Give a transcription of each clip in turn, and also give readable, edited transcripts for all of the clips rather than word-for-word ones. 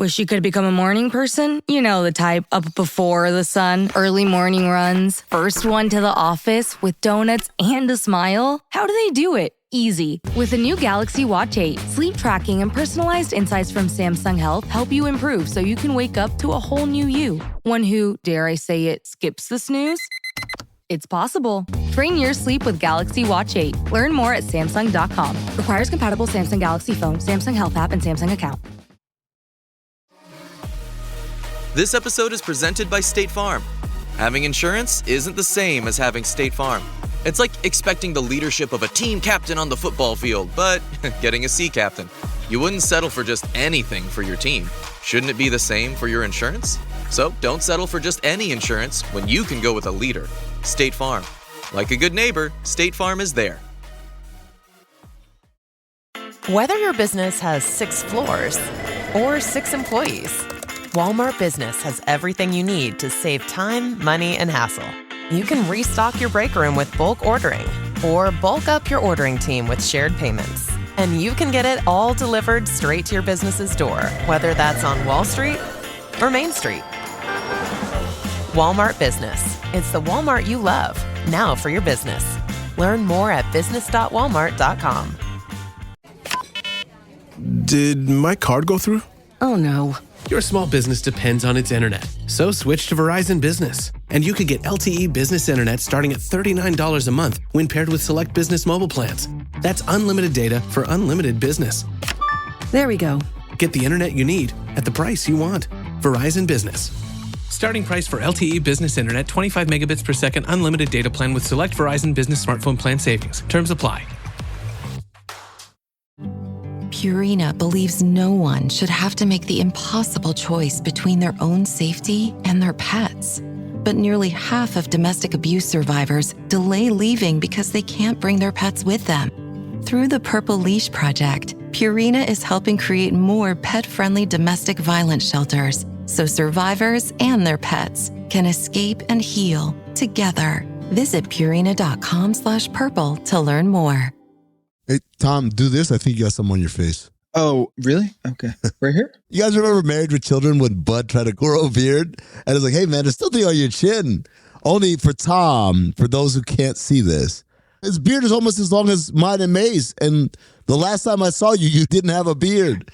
Wish you could become a morning person? You know the type, up before the sun, early morning runs, first one to the office with donuts and a smile. How do they do it? Easy. With the new Galaxy Watch 8, sleep tracking and personalized insights from Samsung Health help you improve so you can wake up to a whole new you. One who, dare I say it, skips the snooze? It's possible. Train your sleep with Galaxy Watch 8. Learn more at Samsung.com. Requires compatible Samsung Galaxy phone, Samsung Health app, and Samsung account. This episode is presented by State Farm. Having insurance isn't the same as having State Farm. It's like expecting the leadership of a team captain on the football field, but getting a sea captain. You wouldn't settle for just anything for your team. Shouldn't it be the same for your insurance? So don't settle for just any insurance when you can go with a leader. State Farm. Like a good neighbor, State Farm is there. Whether your business has 6 floors or 6 employees, Walmart Business has everything you need to save time, money, and hassle. You can restock your break room with bulk ordering or bulk up your ordering team with shared payments. And you can get it all delivered straight to your business's door, whether that's on Wall Street or Main Street. Walmart Business. It's the Walmart you love, now for your business. Learn more at business.walmart.com. Did my card go through? Oh no. Your small business depends on its internet, so switch to Verizon Business. And you can get LTE business internet starting at $39 a month when paired with select business mobile plans. That's unlimited data for unlimited business. There we go. Get the internet you need at the price you want. Verizon Business. Starting price for LTE business internet, 25 megabits per second, unlimited data plan with select Verizon Business smartphone plan savings. Terms apply. Purina believes no one should have to make the impossible choice between their own safety and their pets. But nearly half of domestic abuse survivors delay leaving because they can't bring their pets with them. Through the Purple Leash Project, Purina is helping create more pet-friendly domestic violence shelters so survivors and their pets can escape and heal together. Visit Purina.com/purple to learn more. Hey, Tom, do this. I think you got something on your face. Oh, really? Okay. Right here? You guys remember Married with Children when Bud tried to grow a beard? And it's like, hey, man, there's something on your chin. Only for Tom, for those who can't see this, his beard is almost as long as mine and May's. And the last time I saw you, you didn't have a beard.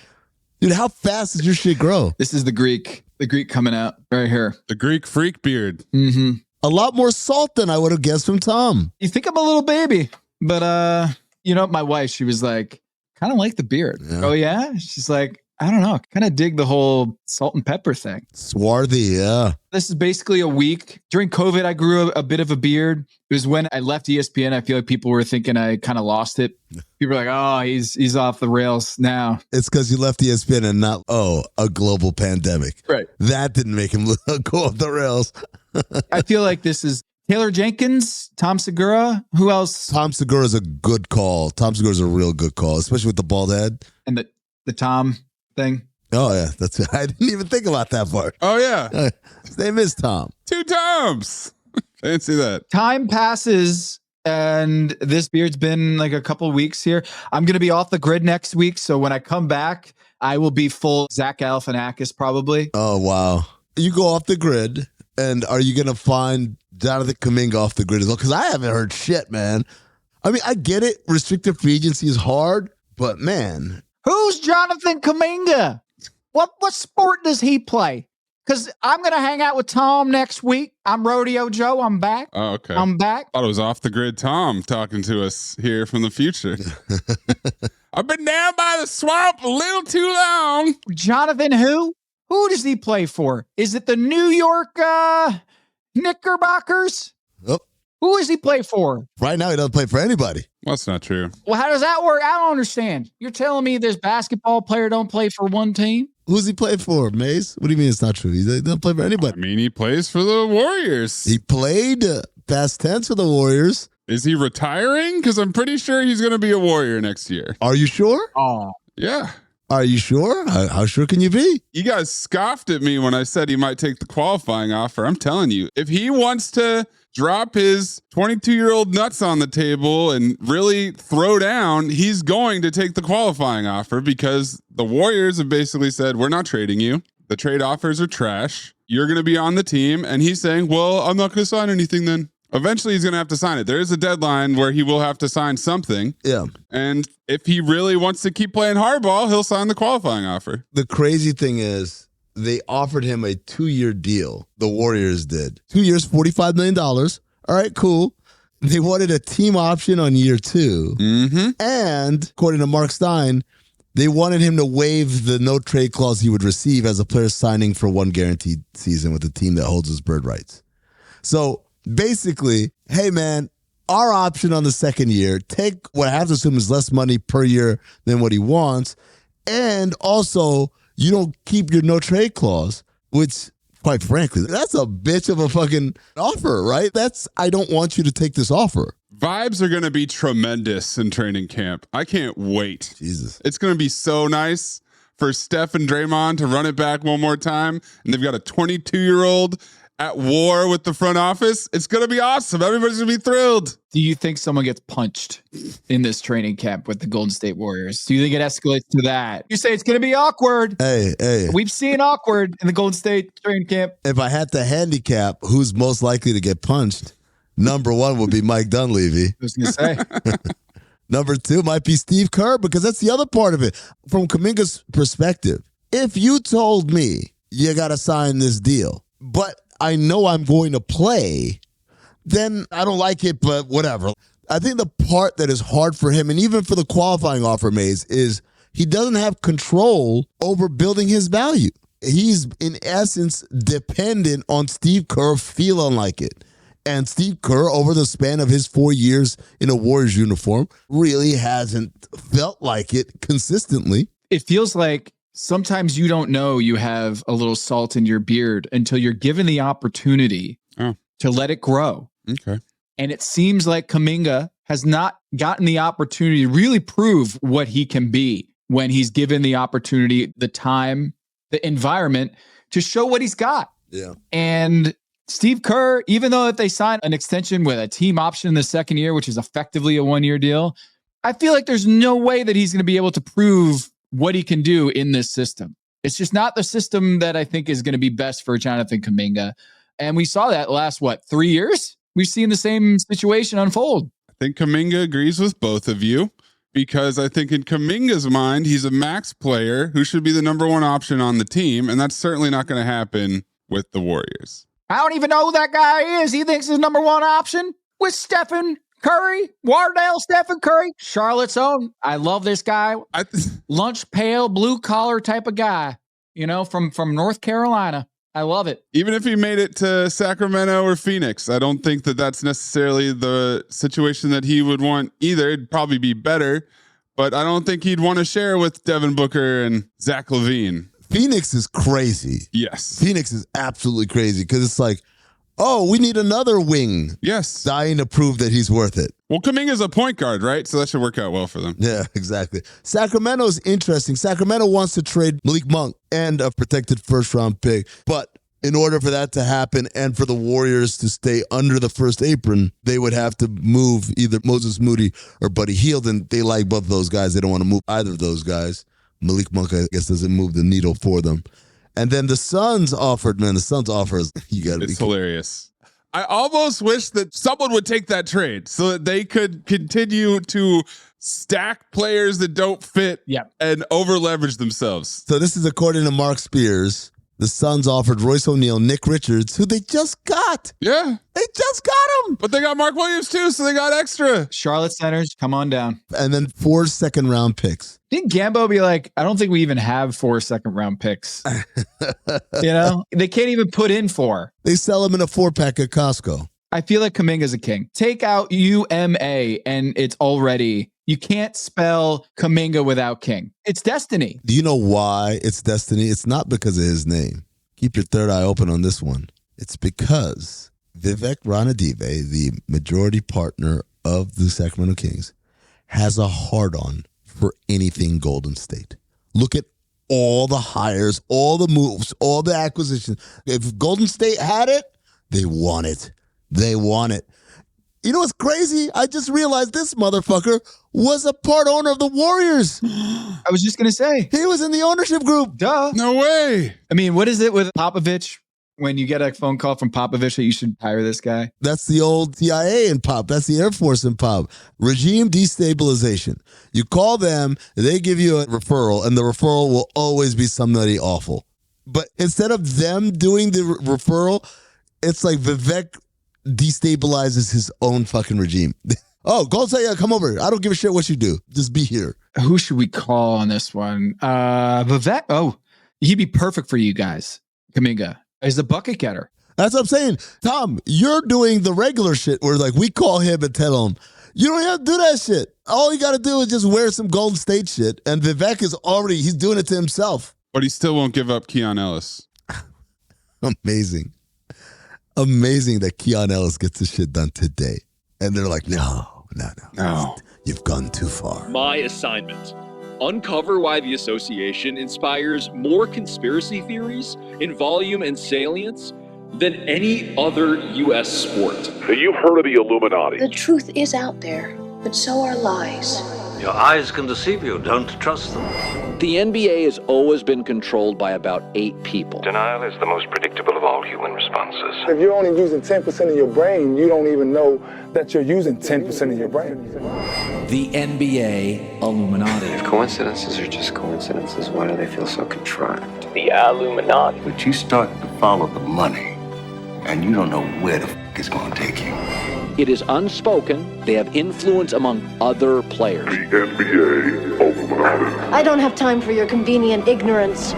Dude, how fast does your shit grow? This is the Greek coming out right here. The Greek freak beard. Mm-hmm. A lot more salt than I would have guessed from Tom. You think I'm a little baby, but you know, my wife, she was like, kind of like the beard. Yeah. Oh, yeah? She's like, I don't know, kind of dig the whole salt and pepper thing. Swarthy, yeah. This is basically a week. During COVID, I grew a bit of a beard. It was when I left ESPN. I feel like people were thinking I kind of lost it. People were like, oh, he's off the rails now. It's because you left ESPN and not, a global pandemic. Right. That didn't make him go off the rails. I feel like this is Taylor Jenkins, Tom Segura. Who else? Tom Segura is a good call. Tom Segura is a real good call, especially with the bald head. And the Tom thing. Oh, yeah. I didn't even think about that part. Oh, yeah. His name is Tom. 2 Toms. I didn't see that. Time passes, and this beard's been like a couple weeks here. I'm going to be off the grid next week, so when I come back, I will be full Zach Galifianakis probably. Oh, wow. You go off the grid, and are you going to find Jonathan Kuminga off the grid as well? Because I haven't heard shit, man. I mean, I get it. Restricted free agency is hard, but man. Who's Jonathan Kuminga? What sport does he play? Because I'm going to hang out with Tom next week. I'm Rodeo Joe. I'm back. Oh, okay. I'm back. Thought it was off the grid Tom talking to us here from the future. I've been down by the swamp a little too long. Jonathan who? Who does he play for? Is it the New York Knickerbockers? Oh. Who does he play for? Right now, he doesn't play for anybody. Well, that's not true. Well, how does that work? I don't understand. You're telling me this basketball player don't play for one team? Who's he play for, Mace? What do you mean it's not true? He doesn't play for anybody. I mean, he plays for the Warriors. He played past tense for the Warriors. Is he retiring? Because I'm pretty sure he's going to be a Warrior next year. Are you sure? Oh. Yeah. Are you sure? How sure can you be? You guys scoffed at me when I said he might take the qualifying offer. I'm telling you, if he wants to drop his 22-year-old nuts on the table and really throw down, he's going to take the qualifying offer because the Warriors have basically said, we're not trading you. The trade offers are trash. You're going to be on the team. And he's saying, well, I'm not going to sign anything then. Eventually, he's going to have to sign it. There is a deadline where he will have to sign something. Yeah. And if he really wants to keep playing hardball, he'll sign the qualifying offer. The crazy thing is they offered him a 2-year deal. The Warriors did. 2 years, $45 million. All right, cool. They wanted a team option on year 2. Mm-hmm. And according to Mark Stein, they wanted him to waive the no trade clause he would receive as a player signing for one guaranteed season with the team that holds his bird rights. So basically, hey, man, our option on the second year, take what I have to assume is less money per year than what he wants. And also, you don't keep your no trade clause, which, quite frankly, that's a bitch of a fucking offer, right? I don't want you to take this offer. Vibes are going to be tremendous in training camp. I can't wait. Jesus. It's going to be so nice for Steph and Draymond to run it back one more time. And they've got a 22-year-old at war with the front office. It's going to be awesome. Everybody's going to be thrilled. Do you think someone gets punched in this training camp with the Golden State Warriors? Do you think it escalates to that? You say it's going to be awkward. Hey. We've seen awkward in the Golden State training camp. If I had to handicap who's most likely to get punched, number 1 would be Mike Dunleavy. I was going to say. Number 2 might be Steve Kerr, because that's the other part of it. From Kuminga's perspective, if you told me you got to sign this deal, but I know I'm going to play, then I don't like it, but whatever. I think the part that is hard for him, and even for the qualifying offer, Maze, is he doesn't have control over building his value. He's, in essence, dependent on Steve Kerr feeling like it. And Steve Kerr, over the span of his 4 years in a Warriors uniform, really hasn't felt like it consistently. It feels like sometimes you don't know you have a little salt in your beard until you're given the opportunity to let it grow. Okay. And it seems like Kuminga has not gotten the opportunity to really prove what he can be when he's given the opportunity, the time, the environment to show what he's got. Yeah. And Steve Kerr, even though if they sign an extension with a team option in the second year, which is effectively a 1-year deal, I feel like there's no way that he's going to be able to prove what he can do in this system. It's just not the system that I think is going to be best for Jonathan Kuminga. And we saw that last, 3 years? We've seen the same situation unfold. I think Kuminga agrees with both of you, because I think in Kuminga's mind, he's a max player who should be the number 1 option on the team. And that's certainly not going to happen with the Warriors. I don't even know who that guy is. He thinks he's number 1 option with Stephen Curry, Wardell, Stephen Curry, Charlotte's own. I love this guy. Lunch pail, blue collar type of guy, from North Carolina. I love it. Even if he made it to Sacramento or Phoenix, I don't think that that's necessarily the situation that he would want either. It'd probably be better, but I don't think he'd want to share with Devin Booker and Zach LaVine. Phoenix is crazy. Yes. Phoenix is absolutely crazy because it's like, oh, we need another wing. Yes. Dying to prove that he's worth it. Well, Kuminga's a point guard, right? So that should work out well for them. Yeah, exactly. Sacramento's interesting. Sacramento wants to trade Malik Monk and a protected first-round pick. But in order for that to happen and for the Warriors to stay under the first apron, they would have to move either Moses Moody or Buddy Hield. And they like both of those guys. They don't want to move either of those guys. Malik Monk, I guess, doesn't move the needle for them. And then the Suns offered, man, it's hilarious. I almost wish that someone would take that trade so that they could continue to stack players that don't fit and over leverage themselves. So this is according to Mark Spears. The Suns offered Royce O'Neal, Nick Richards, who they just got. Yeah. They just got him. But they got Mark Williams too, so they got extra. Charlotte centers, come on down. And then 4 second-round picks. Didn't Gambo be like, I don't think we even have 4 second-round picks. They can't even put in 4. They sell them in a 4-pack at Costco. I feel like Kuminga's a king. Take out UMA and it's already... You can't spell Kuminga without King. It's destiny. Do you know why it's destiny? It's not because of his name. Keep your third eye open on this one. It's because Vivek Ranadive, the majority partner of the Sacramento Kings, has a hard-on for anything Golden State. Look at all the hires, all the moves, all the acquisitions. If Golden State had it, they want it. They want it. You know what's crazy? I just realized this motherfucker was a part owner of the Warriors. I was just going to say. He was in the ownership group. Duh. No way. I mean, what is it with Popovich when you get a phone call from Popovich that you should hire this guy? That's the old CIA in Pop. That's the Air Force in Pop. Regime destabilization. You call them, they give you a referral, and the referral will always be somebody awful. But instead of them doing the referral, it's like Vivek destabilizes his own fucking regime. Oh, go say, come over. I don't give a shit what you do. Just be here. Who should we call on this one? Vivek. Oh, he'd be perfect for you guys. Kuminga is a bucket getter. That's what I'm saying. Tom, you're doing the regular shit where like we call him and tell him, you don't have to do that shit. All you got to do is just wear some Golden State shit. And Vivek is already, he's doing it to himself. But he still won't give up Keon Ellis. Amazing. Amazing that Keon Ellis gets this shit done today. And they're like, no. You've gone too far. My assignment. Uncover why the association inspires more conspiracy theories in volume and salience than any other U.S. sport. You've heard of the Illuminati. The truth is out there, but so are lies. Your eyes can deceive you. Don't trust them. The NBA has always been controlled by about 8 people. Denial is the most predictable of all human responses. If you're only using 10% of your brain, you don't even know that you're using 10% of your brain. The NBA Illuminati. If coincidences are just coincidences, why do they feel so contrived? The Illuminati. But you start to follow the money, and you don't know where the fuck it's going to take you. It is unspoken. They have influence among other players. The NBA Illuminati. I don't have time for your convenient ignorance.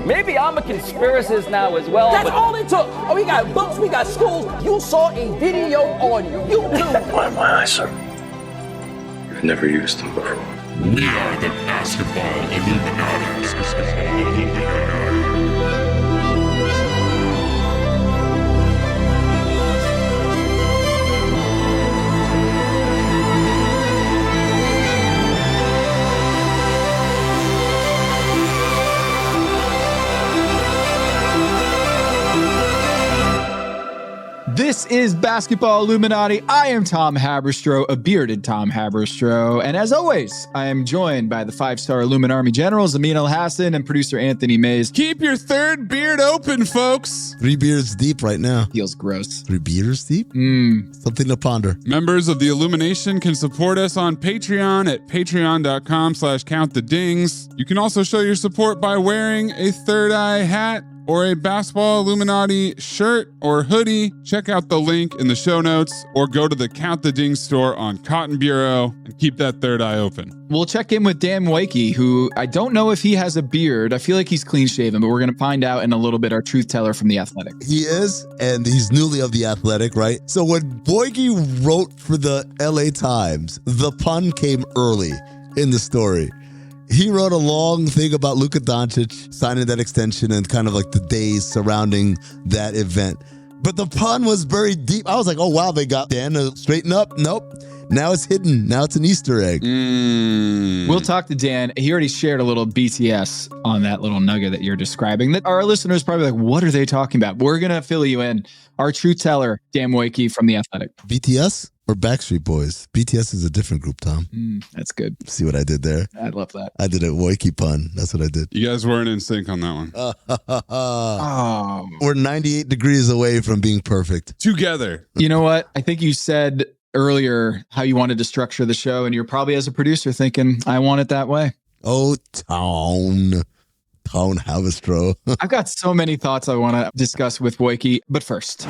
Maybe I'm a conspiracist now as well. That's all it took. Oh, we got books, we got schools. You saw a video on YouTube. My eyes, sir. You've never used them before. We are the Basketball Illuminati. This is Basketball Illuminati. I am Tom Haberstroh, a bearded Tom Haberstroh. And as always, I am joined by the 5-star Illuminati generals, Amin Elhassan and producer Anthony Mays. Keep your third beard open, folks. 3 beers deep right now. Feels gross. 3 beers deep? Something to ponder. Members of the Illumination can support us on Patreon at patreon.com/countthedings. You can also show your support by wearing a third eye hat or a Basketball Illuminati shirt or hoodie. Check out the link in the show notes or go to the Count the Ding store on Cotton Bureau and keep that third eye open. We'll check in with Dan Woike, who I don't know if he has a beard. I feel like he's clean shaven, but we're going to find out in a little bit. Our truth teller from The Athletic. He is, and he's newly of The Athletic, right? So when Woike wrote for the LA Times, the pun came early in the story. He wrote a long thing about Luka Doncic signing that extension and kind of like the days surrounding that event. But the pun was very deep. I was like, oh, wow, they got Dan to straighten up. Nope. Now it's hidden. Now it's an Easter egg. We'll talk to Dan. He already shared a little BTS on that little nugget that you're describing. That our listeners probably like, what are they talking about? We're going to fill you in. Our truth teller, Dan Woike from The Athletic. BTS or Backstreet Boys? BTS is a different group, Tom. That's good. See what I did there? I love that. I did a Woike pun. That's what I did. You guys weren't in sync on that one. We're 98 degrees away from being perfect. Together. You know what? I think you said earlier how you wanted to structure the show, and you're probably as a producer thinking, I want it that way. Oh, Town Haberstroh. I've got so many thoughts I want to discuss with Woike, but first.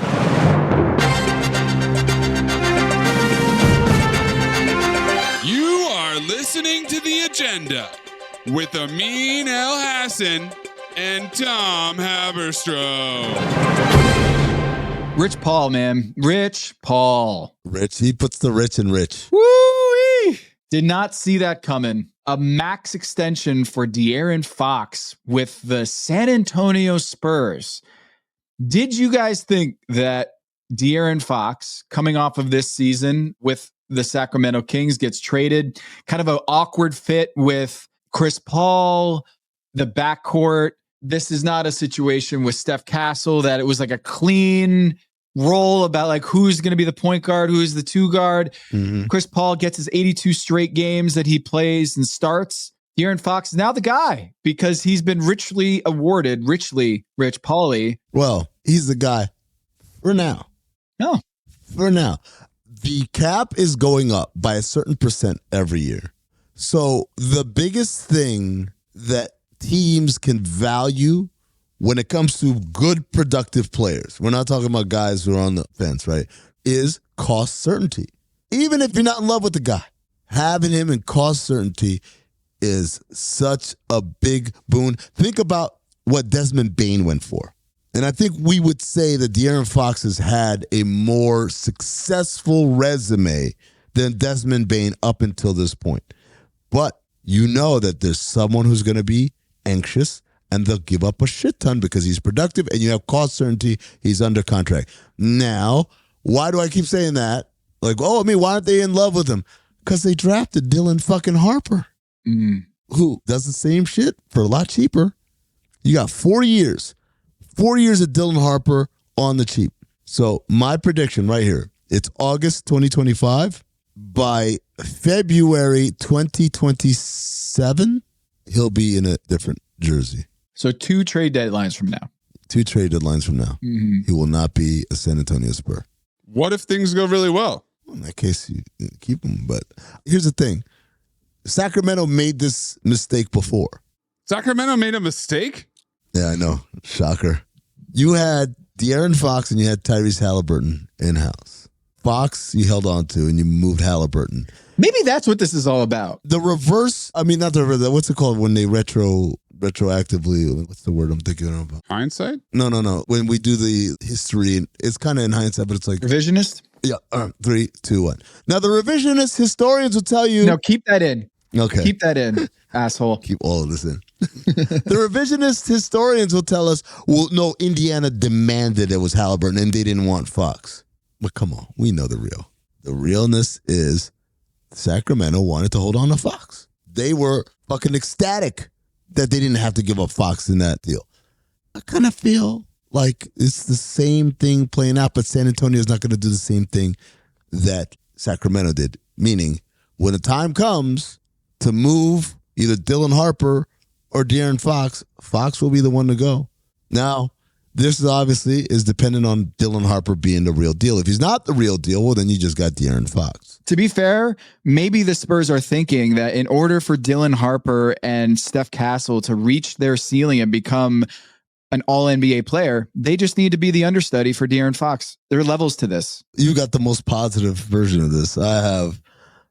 You are listening to The Agenda with Amin Elhassan and Tom Haberstroh. Rich Paul, man. Rich Paul. Rich. He puts the rich in rich. Woo-wee! Did not see that coming. A max extension for De'Aaron Fox with the San Antonio Spurs. Did you guys think that De'Aaron Fox, coming off of this season with the Sacramento Kings, gets traded? Kind of an awkward fit with Chris Paul, the backcourt. This is not a situation with Steph Castle that it was like a clean role about like who's going to be the point guard, who's the two guard. Mm-hmm. Chris Paul gets his 82 straight games that he plays and starts. De'Aaron Fox is now the guy because he's been richly awarded, Rich Pauly. Well, he's the guy for now. No. For now. The cap is going up by a certain percent every year. So the biggest thing that teams can value when it comes to good, productive players, we're not talking about guys who are on the fence, right, is cost certainty. Even if you're not in love with the guy, having him in cost certainty is such a big boon. Think about what Desmond Bane went for. And I think we would say that De'Aaron Fox has had a more successful resume than Desmond Bane up until this point. But you know that there's someone who's going to be anxious and they'll give up a shit ton because he's productive and you have cost certainty. He's under contract. Now, why do I keep saying that? Like, why aren't they in love with him? Because they drafted Dylan fucking Harper, who does the same shit for a lot cheaper. You got 4 years. 4 years of Dylan Harper on the cheap. So my prediction right here, it's August 2025. By February 2027, he'll be in a different jersey. So 2 trade deadlines from now. 2 trade deadlines from now. Mm-hmm. He will not be a San Antonio Spur. What if things go really well? In that case, you keep him. But here's the thing. Sacramento made this mistake before. Sacramento made a mistake? Yeah, I know. Shocker. You had De'Aaron Fox and you had Tyrese Halliburton in-house. Fox you held on to and you moved Halliburton. Maybe that's what this is all about. The reverse, not the reverse, what's it called when they retroactively, what's the word I'm thinking of? Hindsight? No. When we do the history, it's kind of in hindsight, but it's like... Revisionist? Yeah, 3, 2, 1. Now, the revisionist historians will tell you... No, keep that in. Okay. Keep that in, asshole. Keep all of this in. The revisionist historians will tell us, well, no, Indiana demanded it was Halliburton and they didn't want Fox. But come on, we know the real. The realness is Sacramento wanted to hold on to Fox. They were fucking ecstatic that they didn't have to give up Fox in that deal. I kind of feel like it's the same thing playing out, but San Antonio is not going to do the same thing that Sacramento did. Meaning, when the time comes to move either Dylan Harper or De'Aaron Fox, Fox will be the one to go. Now, this obviously is dependent on Dylan Harper being the real deal. If he's not the real deal, well, then you just got De'Aaron Fox. To be fair, maybe the Spurs are thinking that in order for Dylan Harper and Steph Castle to reach their ceiling and become an all-NBA player, they just need to be the understudy for De'Aaron Fox. There are levels to this. You got the most positive version of this. I have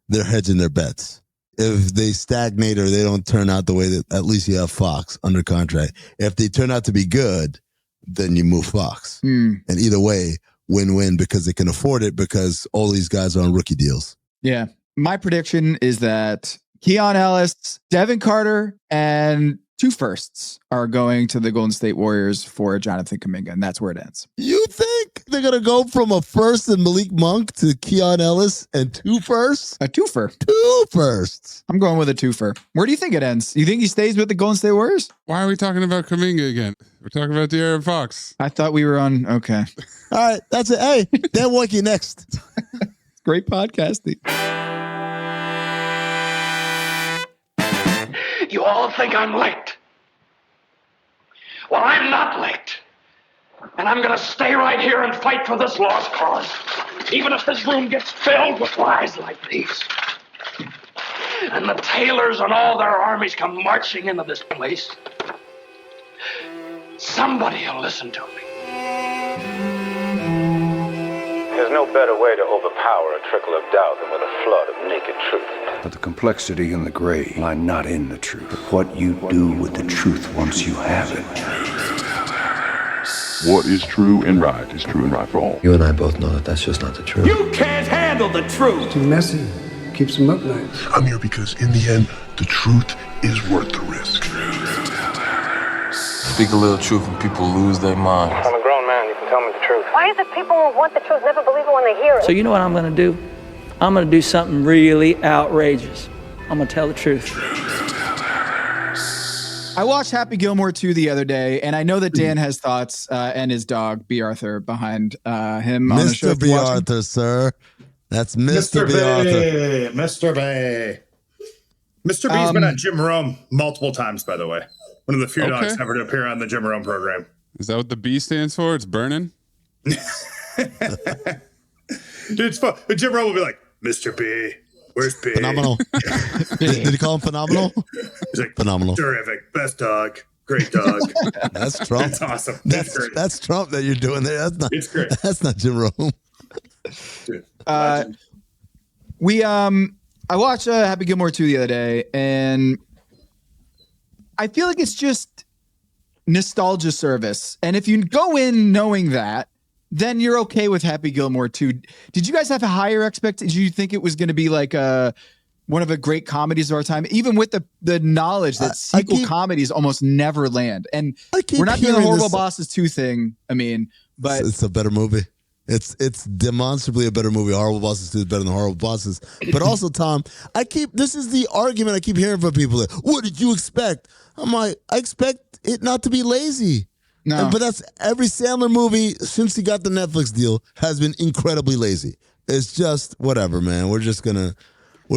they're hedging their bets. If they stagnate or they don't turn out the way that, at least you have Fox under contract. If they turn out to be good, then you move Fox. And either way, win-win because they can afford it because all these guys are on rookie deals. Yeah. My prediction is that Keon Ellis, Devin Carter, and 2 firsts are going to the Golden State Warriors for Jonathan Kuminga, and that's where it ends. You think they're going to go from a first and Malik Monk to Keon Ellis and 2 firsts? A twofer. 2 firsts. I'm going with a twofer. Where do you think it ends? You think he stays with the Golden State Warriors? Why are we talking about Kuminga again? We're talking about De'Aaron Fox. I thought we were on, okay. All right, that's it. Hey, Dan Woike next. Great podcasting. You all think I'm late. Well, I'm not late. And I'm going to stay right here and fight for this lost cause, even if this room gets filled with lies like these. And the Taylors and all their armies come marching into this place. Somebody will listen to me. There's no better way to overpower a trickle of doubt than with a flood of naked truth. But the complexity and the gray lie not in the truth, but what you do with the truth once you have it. What is true and right is true and right for all. You and I both know that that's just not the truth. You can't handle the truth. It's too messy. Keeps them up nights. I'm here because in the end, the truth is worth the risk. Speak a little truth and people lose their minds. I'm a grown man. You can tell me the truth. Why is it people who want the truth never believe it when they hear it? So you know what I'm going to do? I'm going to do something really outrageous. I'm going to tell the truth. I watched Happy Gilmore 2 the other day, and I know that Dan has thoughts and his dog, B. Arthur, behind him on the show. Mr. B. Arthur, sir. That's Mr. B. Arthur. Mr. B. Mr. B's been on Jim Rome multiple times, by the way. One of the few dogs ever to appear on the Jim Rome program. Is that what the B stands for? It's burning? Dude, it's fun. Jim Rome will be like, Mr. B, where's B? Phenomenal. Did he call him phenomenal? He's like, phenomenal. Terrific. Best dog. Great dog. That's Trump. That's awesome. That's Trump that you're doing there. That's not, it's great. That's not Jim Rome. Dude, I watched Happy Gilmore 2 the other day, and I feel like it's just nostalgia service. And if you go in knowing that, then you're okay with Happy Gilmore 2. Did you guys have a higher expectation? Did you think it was going to be like one of the great comedies of our time, even with the knowledge that sequel comedies almost never land? And we're not doing the Horrible Bosses 2 thing, I mean, but it's a better movie. It's demonstrably a better movie. Horrible Bosses 2 is better than Horrible Bosses. But also, Tom, this is the argument I keep hearing from people. That, what did you expect? I'm like, I expect it not to be lazy. No. But that's every Sandler movie since he got the Netflix deal has been incredibly lazy. It's just whatever, man. We're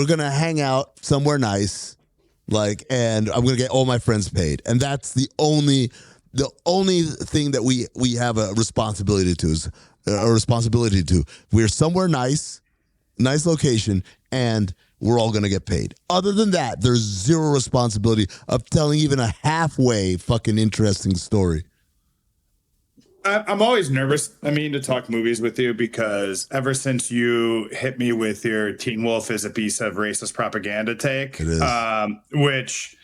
gonna hang out somewhere nice, and I'm gonna get all my friends paid, and that's the only thing that we have a responsibility to. We're somewhere nice location, and we're all gonna get paid. Other than that, there's zero responsibility of telling even a halfway fucking interesting story. I'm always nervous, to talk movies with you because ever since you hit me with your Teen Wolf is a piece of racist propaganda take, it is. Which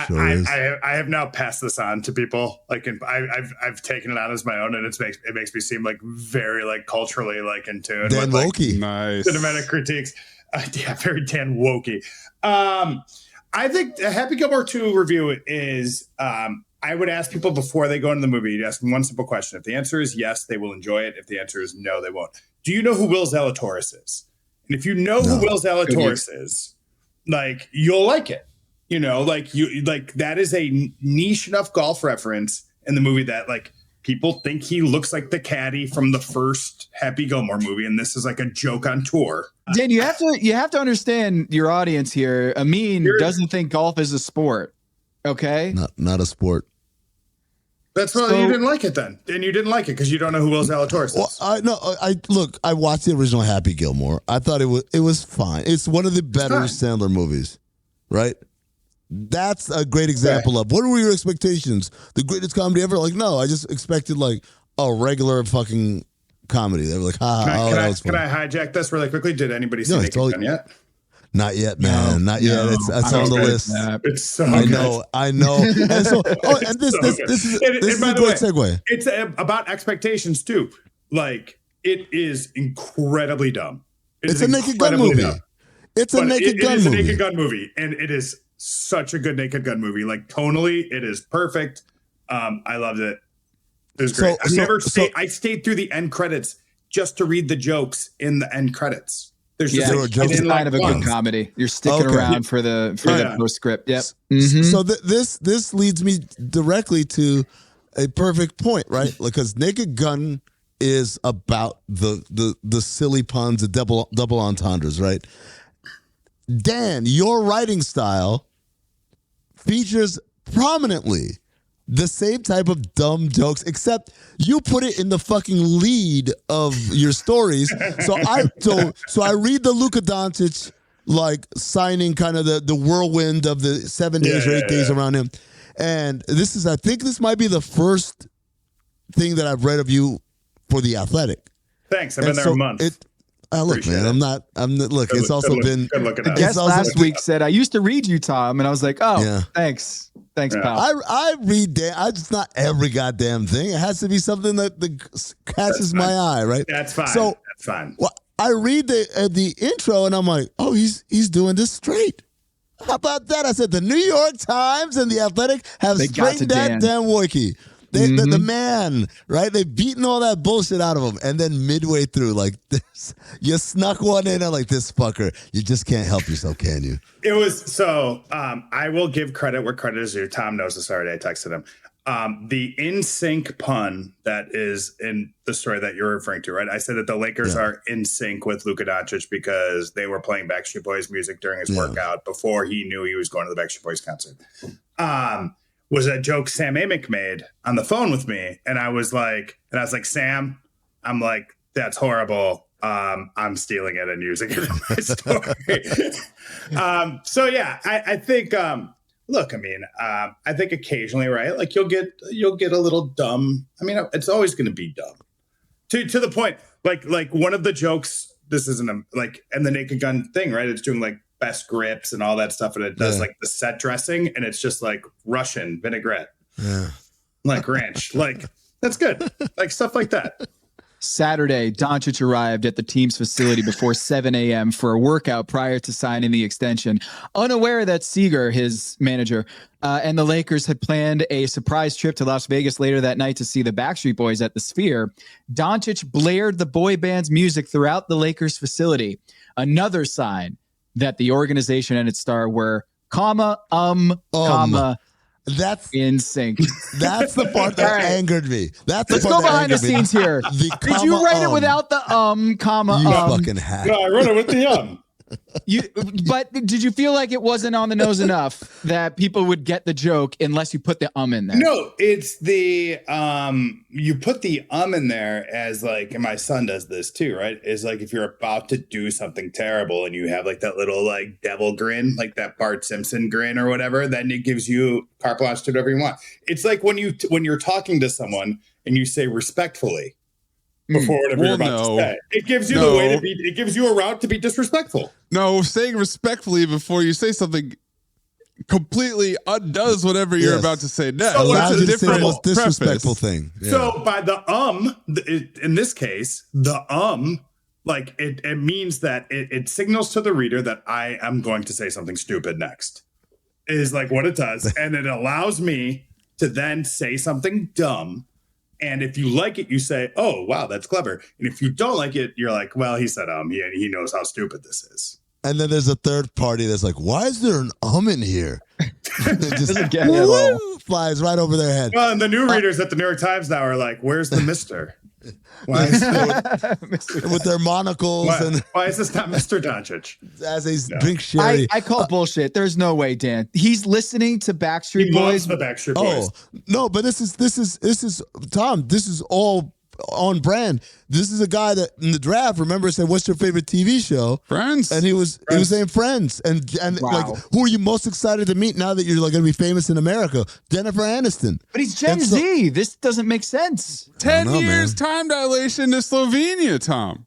Sure I have now passed this on to people. I've taken it on as my own, and it makes me seem very culturally in tune. Dan with, Wokey. Nice. Cinematic critiques. Yeah, very Dan Wokey. I think a Happy Gilmore 2 review is I would ask people before they go into the movie, you'd ask them one simple question. If the answer is yes, they will enjoy it. If the answer is no, they won't. Do you know who Will Zalatoris is? And if you know who Will Zalatoris is, you'll like it. That is a niche enough golf reference in the movie that people think he looks like the caddy from the first Happy Gilmore movie, and this is a joke on tour. Dan, you have to understand your audience here. Amin doesn't think golf is a sport. Okay, not a sport. That's why you didn't like it then. And you didn't like it because you don't know who Will Zalatoris is. Well, I watched the original Happy Gilmore. I thought it was fine. It's one of the better Sandler movies, right? That's a great example of what were your expectations? The greatest comedy ever? No, I just expected a regular fucking comedy. They were like, that was fun. Can I hijack this really quickly? Did anybody see Naked Gun yet? Not yet, man. Not yet. It's on the list. It's so I good. know. And so, and this is a great segue. It's about expectations too. It is incredibly dumb. It's a Naked Gun movie. It's a Naked Gun movie. It is a Naked Gun movie, and it is such a good Naked Gun movie. Tonally, it is perfect. I loved it. It was great. I stayed through the end credits just to read the jokes in the end credits. There's it's kind of a good comedy. You're sticking around for the postscript. Yep. Mm-hmm. So this leads me directly to a perfect point, right? Because Naked Gun is about the silly puns, the double entendres, right? Dan, your writing style features prominently the same type of dumb jokes, except you put it in the fucking lead of your stories. So I read the Luka Doncic signing kind of the whirlwind of the 7 days or 8 days around him. And I think this might be the first thing that I've read of you for The Athletic. Thanks. I've been there a month. Look, man, it's also been. The guest last week said, I used to read you, Tom. And I was like, thanks. Thanks, pal. I read, it's not every goddamn thing. It has to be something that catches my eye, right? That's fine. So, that's fine. Well, I read the intro and I'm like, oh, he's doing this straight. How about that? I said the New York Times and The Athletic have straightened out Dan Wojcicki. The man, right? They've beaten all that bullshit out of him. And then midway through, like this, you snuck one in and like this fucker. You just can't help yourself, can you? It was so I will give credit where credit is due. Tom knows this already. I texted him. The in sync pun that is in the story that you're referring to, right? I said that the Lakers are in sync with Luka Doncic because they were playing Backstreet Boys music during his workout before he knew he was going to the Backstreet Boys concert. Was a joke Sam Amick made on the phone with me. And I was like, Sam, I'm like, that's horrible. I'm stealing it and using it in my story. So yeah, I think, look, I mean, I think occasionally, right? Like you'll get a little dumb. I mean, it's always going to be dumb to the point, like one of the jokes, this isn't and the Naked Gun thing, right? It's doing like best grips and all that stuff. And it does like the set dressing and it's just like Russian vinaigrette, like ranch, like that's good. Like stuff like that. Saturday, Doncic arrived at the team's facility before 7 a.m. for a workout prior to signing the extension, unaware that Seager, his manager, and the Lakers had planned a surprise trip to Las Vegas later that night to see the Backstreet Boys at the Sphere. Doncic blared the boy band's music throughout the Lakers facility, another sign that the organization and its star were, that's in sync. That's the part that angered me. Let's go behind the scenes here. Did you write it without the comma? You fucking hack. No, I wrote it with the But did you feel like it wasn't on the nose enough that people would get the joke unless you put the in there? No, it's the you put the in there as like, and my son does this too, right? Is like if you're about to do something terrible and you have like that little like devil grin, like that Bart Simpson grin or whatever, then it gives you carte blanche to do whatever you want. It's like when you're talking to someone and you say respectfully before whatever you're about to say. It gives you the way to be. It gives you a route to be disrespectful. No, saying respectfully before you say something completely undoes whatever you're about to say next. So that's a different most disrespectful thing. Yeah. So by the in this case, the like it means that it signals to the reader that I am going to say something stupid next. Is like what it does, and it allows me to then say something dumb. And if you like it, you say, oh, wow, that's clever. And if you don't like it, you're like, well, he said he knows how stupid this is. And then there's a third party that's like, why is there an in here? Just flies right over their head. Well, and the new readers at the New York Times now are like, where's the mister? Why is with their monocles why is this not Mr. Doncic? As they drink sherry. I call bullshit. There's no way, Dan. He's listening to Backstreet Boys. The Backstreet Boys. Oh no, but this is Tom. This is all on brand. This is a guy that in the draft, remember, said, "What's your favorite TV show?" Friends. And he was saying Friends. And wow. Like, who are you most excited to meet now that you're like going to be famous in America? Jennifer Aniston. But he's Gen Z. This doesn't make sense. 10 years time dilation to Slovenia, Tom.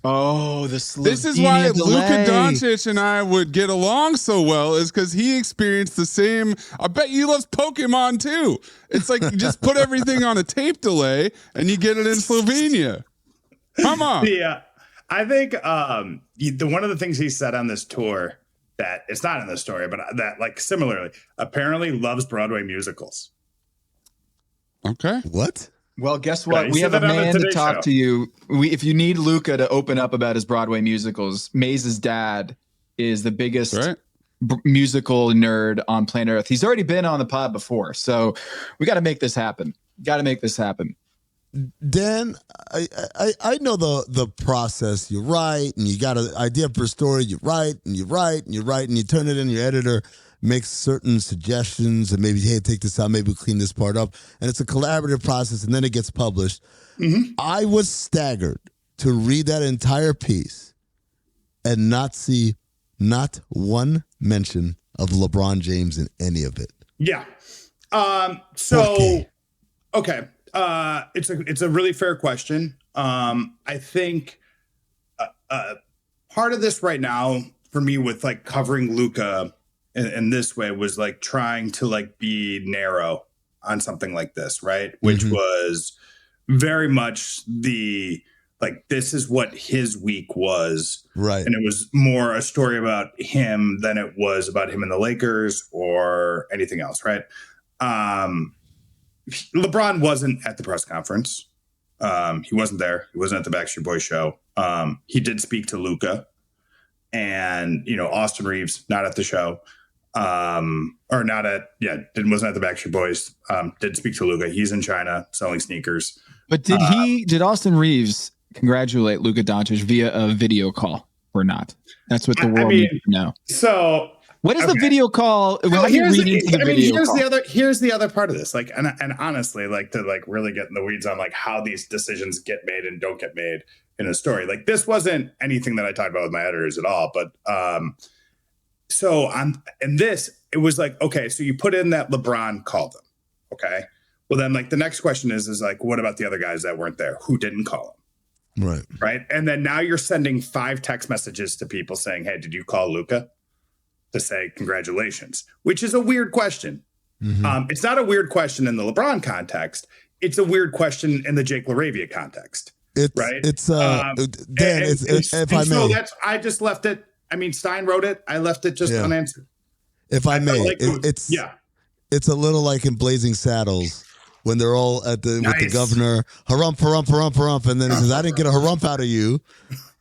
Oh, this is why Luka Doncic and I would get along so well, is because he experienced the same. I bet he loves Pokemon too. It's like you just put everything on a tape delay and you get it in Slovenia. Come on. Yeah, I think one of the things he said on this tour that it's not in the story, but that like similarly apparently loves Broadway musicals. Okay. What? Well, guess what? We have a man to talk to you. If you need Luka to open up about his Broadway musicals, Maze's dad is the biggest musical nerd on planet Earth. He's already been on the pod before, so we got to make this happen. Dan, I know the process. You write, and you got an idea for a story. You write, and you turn it in. Your editor makes certain suggestions, and maybe, hey, take this out. Maybe we'll clean this part up. And it's a collaborative process, and then it gets published. Mm-hmm. I was staggered to read that entire piece and not see not one mention of LeBron James in any of it. Yeah. Okay. It's a really fair question. I think part of this right now for me with like covering Luka in this way was like trying to like be narrow on something like this, right? Which was very much like this is what his week was. Right. And it was more a story about him than it was about him and the Lakers or anything else, right? LeBron wasn't at the press conference. He wasn't there. He wasn't at the Backstreet Boys show. He did speak to Luka, and Austin Reeves not at the show, wasn't at the Backstreet Boys. Did speak to Luka. He's in China selling sneakers. But did Austin Reeves congratulate Luka Doncic via a video call or not? That's what the world needs to know. So what is the video call? Here's the other part of this. And honestly, to really get in the weeds on how these decisions get made and don't get made in a story. This wasn't anything that I talked about with my editors at all. But it was okay, so you put in that LeBron called them. Okay. Well, then the next question is what about the other guys that weren't there? Who didn't call them? Right. And then now you're sending 5 text messages to people saying, hey, did you call Luka? To say congratulations, which is a weird question. Mm-hmm. It's not a weird question in the LeBron context. It's a weird question in the Jake LaRavia context. Dan, if I may. I just left it. I mean, Stein wrote it. I left it just unanswered. If I may, it's a little like in Blazing Saddles when they're all with the governor, harump, harump, harump, harump, and then he says, I didn't get a harump out of you.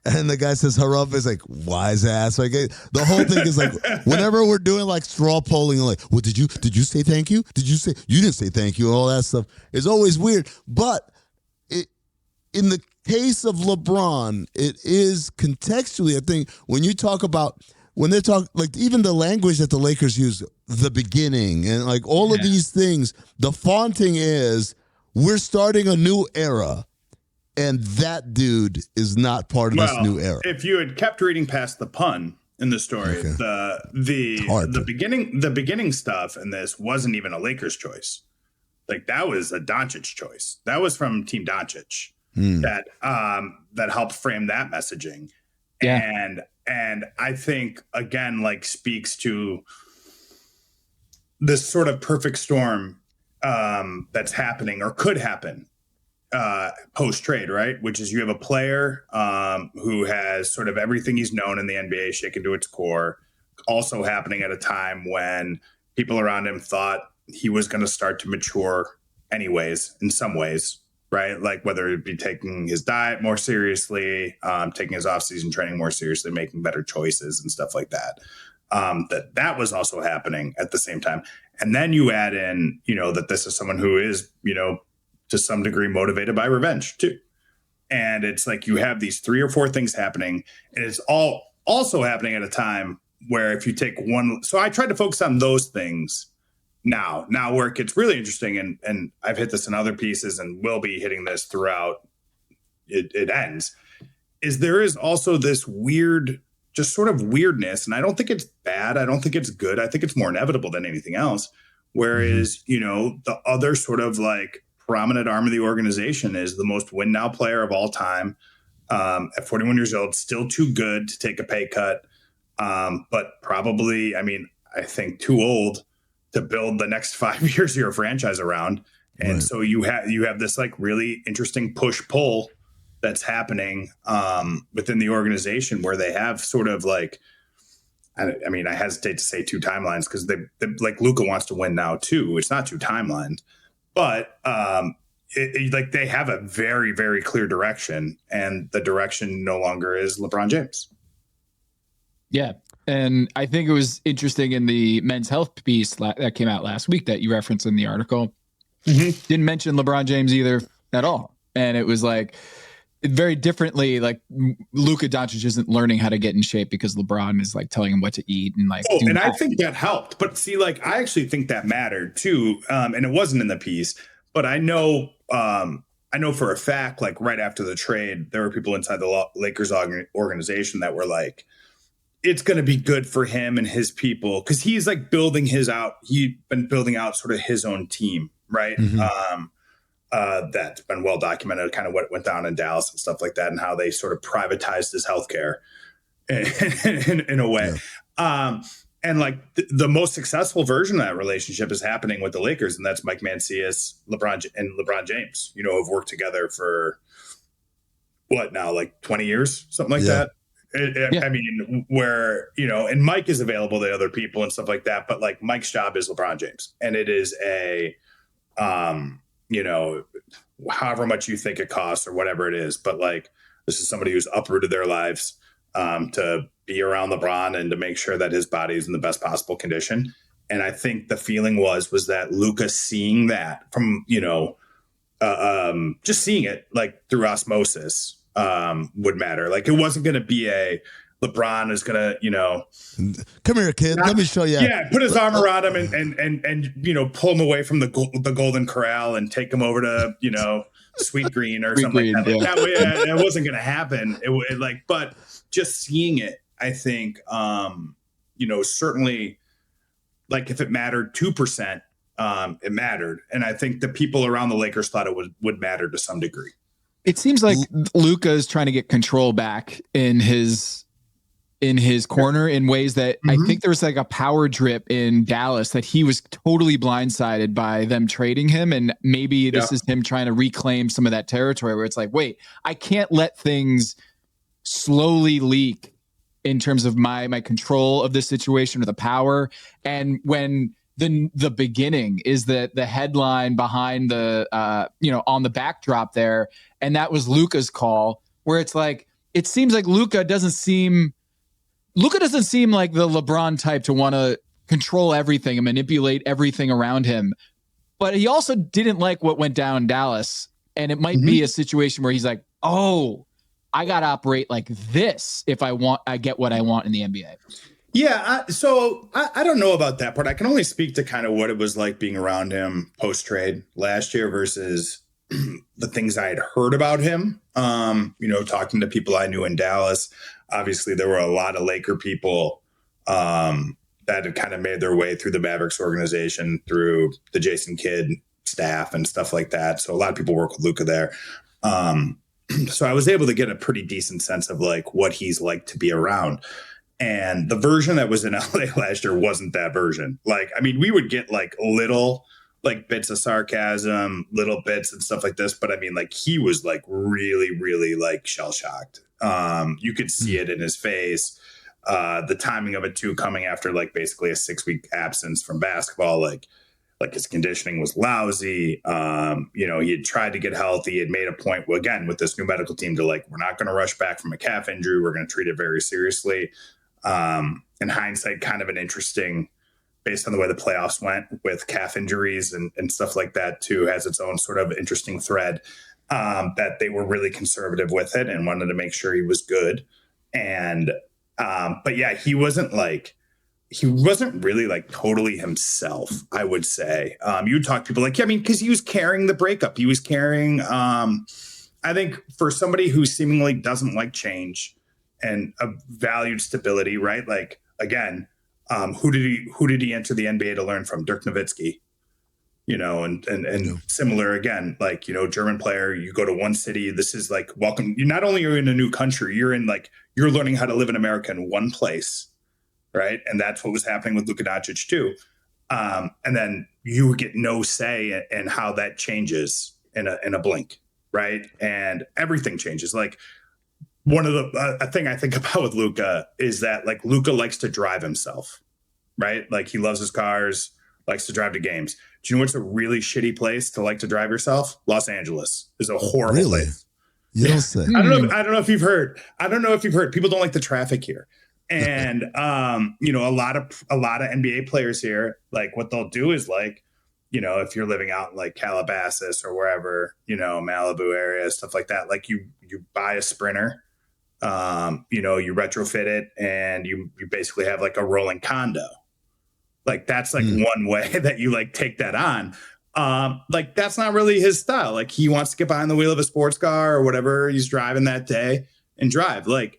And the guy says, harump, is wise ass. The whole thing is whenever we're doing straw polling, well, did you say thank you? Did you say, you didn't say thank you? All that stuff is always weird. But in the case of LeBron, it is contextually, I think, when you talk about, when they talk, even the language that the Lakers use, the beginning, and all of these things, the fonting is, we're starting a new era. And that dude is not part of this new era. If you had kept reading past the pun in the story, the beginning stuff in this wasn't even a Lakers choice. That was a Doncic choice. That was from Team Doncic that helped frame that messaging. Yeah. And I think again speaks to this sort of perfect storm that's happening or could happen post trade, right? Which is you have a player who has sort of everything he's known in the NBA shaken to its core, also happening at a time when people around him thought he was going to start to mature anyways, in some ways, right? Whether it be taking his diet more seriously, taking his offseason training more seriously, making better choices and stuff like that. That was also happening at the same time. And then you add in, that this is someone who is, to some degree motivated by revenge too. And it's you have these 3 or 4 things happening, and it's all also happening at a time where if you take one, so I tried to focus on those things now where it gets really interesting. And I've hit this in other pieces and will be hitting this throughout it ends, is there is also this weird, just sort of weirdness. And I don't think it's bad. I don't think it's good. I think it's more inevitable than anything else. Whereas, the other sort of prominent arm of the organization is the most win now player of all time. At 41 years old, still too good to take a pay cut. But probably, I think too old to build the next 5 years of your franchise around. And so you have this really interesting push-pull that's happening within the organization where they have sort of I hesitate to say 2 timelines because they Luka wants to win now too. It's not 2 timelines. But they have a very, very clear direction, and the direction no longer is LeBron James. Yeah. And I think it was interesting in the men's health piece that came out last week that you referenced in the article. Mm-hmm. Didn't mention LeBron James either at all. And it was very differently, Luka Doncic isn't learning how to get in shape because LeBron is telling him what to eat and and I think that helped. But see, I actually think that mattered too. And it wasn't in the piece, but I know for a fact, right after the trade, there were people inside the Lakers organization that were it's going to be good for him and his people because he's building he'd been building out sort of his own team, right? Mm-hmm. That's been well documented, kind of what went down in Dallas and stuff like that, and how they sort of privatized his healthcare in a way. Yeah. And the most successful version of that relationship is happening with the Lakers, and that's Mike Mancias, LeBron James. Have worked together for what now, 20 years, something like that. Where and Mike is available to other people and stuff like that, but Mike's job is LeBron James, and it is a you know, however much you think it costs or whatever it is. But like, this is somebody who's uprooted their lives to be around LeBron and to make sure that his body is in the best possible condition. And I think the feeling was that Luka seeing that from, you know, just seeing it like through osmosis would matter. Like it wasn't going to be a LeBron is going to, you know, come here, kid. Let me show you. Yeah, put his arm around him and you know, pull him away from the Golden Corral and take him over to, you know, Sweet Green or something like that. Like, that way, that wasn't going to happen. It like, but just seeing it, I think, you know, certainly, like if it mattered 2%, it mattered, and I think the people around the Lakers thought it would matter to some degree. It seems like Luka is trying to get control back in his corner in ways that I think there was like a power drip in Dallas that he was totally blindsided by them trading him. And maybe this is him trying to reclaim some of that territory where it's like, wait, I can't let things slowly leak in terms of my control of this situation or the power. And when the beginning is that the headline behind the, you know, on the backdrop there, and that was Luka's call, where it's like, it seems like Luka doesn't seem like the LeBron type to want to control everything and manipulate everything around him. But he also didn't like what went down in Dallas. And it might be a situation where he's like, oh, I got to operate like this if I get what I want in the NBA. Yeah. So I don't know about that part. I can only speak to kind of what it was like being around him post-trade last year versus the things I had heard about him, you know, talking to people I knew in Dallas. Obviously, there were a lot of Laker people that had kind of made their way through the Mavericks organization, through the Jason Kidd staff and stuff like that. So a lot of people work with Luka there. So I was able to get a pretty decent sense of like what he's like to be around. And the version that was in LA last year wasn't that version. Like, I mean, we would get like little like bits of sarcasm, little bits and stuff like this. But I mean, like he was like really, really like shell shocked. You could see it in his face. The timing of it too, coming after like basically a 6-week absence from basketball, like his conditioning was lousy. You know, he had tried to get healthy. He had made a point, well, again, with this new medical team to like, we're not going to rush back from a calf injury. We're going to treat it very seriously. In hindsight, kind of an interesting, based on the way the playoffs went with calf injuries and stuff like that too, has its own sort of interesting thread, that they were really conservative with it and wanted to make sure he was good. And, but yeah, he wasn't really like totally himself, I would say. You would talk to people like, yeah, I mean, because he was carrying the breakup. He was carrying, I think for somebody who seemingly doesn't like change and valued stability, right? Like, again, who did he enter the NBA to learn from? Dirk Nowitzki, you know, and similar again, like, you know, German player, you go to one city, this is like, welcome. You not only are in a new country, you're learning how to live in America in one place. Right. And that's what was happening with Luka Doncic too. And then you get no say in how that changes in a blink. Right. And everything changes. Like one of a thing I think about with Luka is that like Luka likes to drive himself. Right. Like he loves his cars, likes to drive to games. Do you know what's a really shitty place to like to drive yourself? Los Angeles is a horrible place. You don't say. I don't know if you've heard. People don't like the traffic here. And, you know, a lot of NBA players here, like what they'll do is like, you know, if you're living out in like Calabasas or wherever, you know, Malibu area, stuff like that, like you buy a Sprinter, you know, you retrofit it and you basically have like a rolling condo. Like that's like one way that you like take that on. Like that's not really his style. Like he wants to get behind the wheel of a sports car or whatever he's driving that day and drive. Like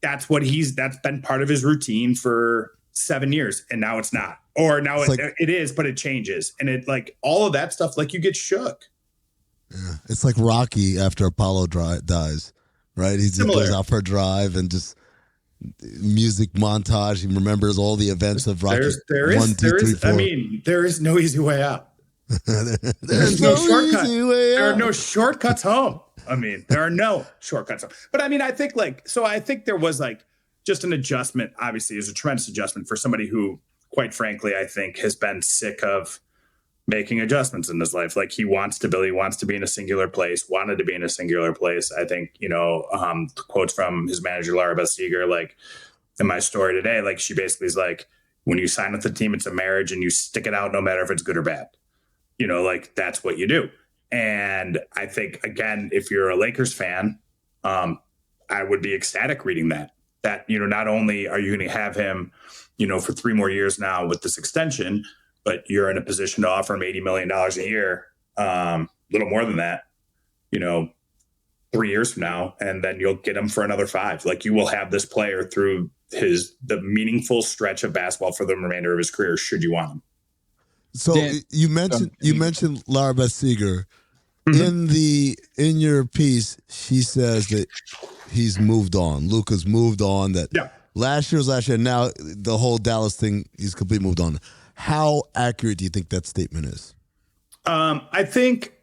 that's been part of his routine for 7 years. And now it's not, or now it is, but it changes. And it like all of that stuff, like you get shook. Yeah. It's like Rocky after Apollo dies, right? He just goes out for a drive and just music montage. He remembers all the events of Rocky. There is no easy way out. There's no shortcut. There are no shortcuts home. I mean, there are no shortcuts. But I mean, I think there was like just an adjustment. Obviously, it was a tremendous adjustment for somebody who, quite frankly, I think has been sick of making adjustments in his life. Like he wants stability, wants to be in a singular place, wanted to be in a singular place. I think, quotes from his manager, Laura Bessiger, like in my story today, like she basically is like, when you sign with the team, it's a marriage and you stick it out no matter if it's good or bad. Like that's what you do. And I think, again, if you're a Lakers fan, I would be ecstatic reading that, not only are you going to have him, for 3 more years now with this extension, but you're in a position to offer him $80 million a year, a little more than that, 3 years from now, and then you'll get him for another 5. Like you will have this player through the meaningful stretch of basketball for the remainder of his career, should you want him. So you mentioned Laura Bessiger. In your piece, she says that he's moved on. Luka's moved on. That last year was last year. Now the whole Dallas thing, he's completely moved on. How accurate do you think that statement is? I think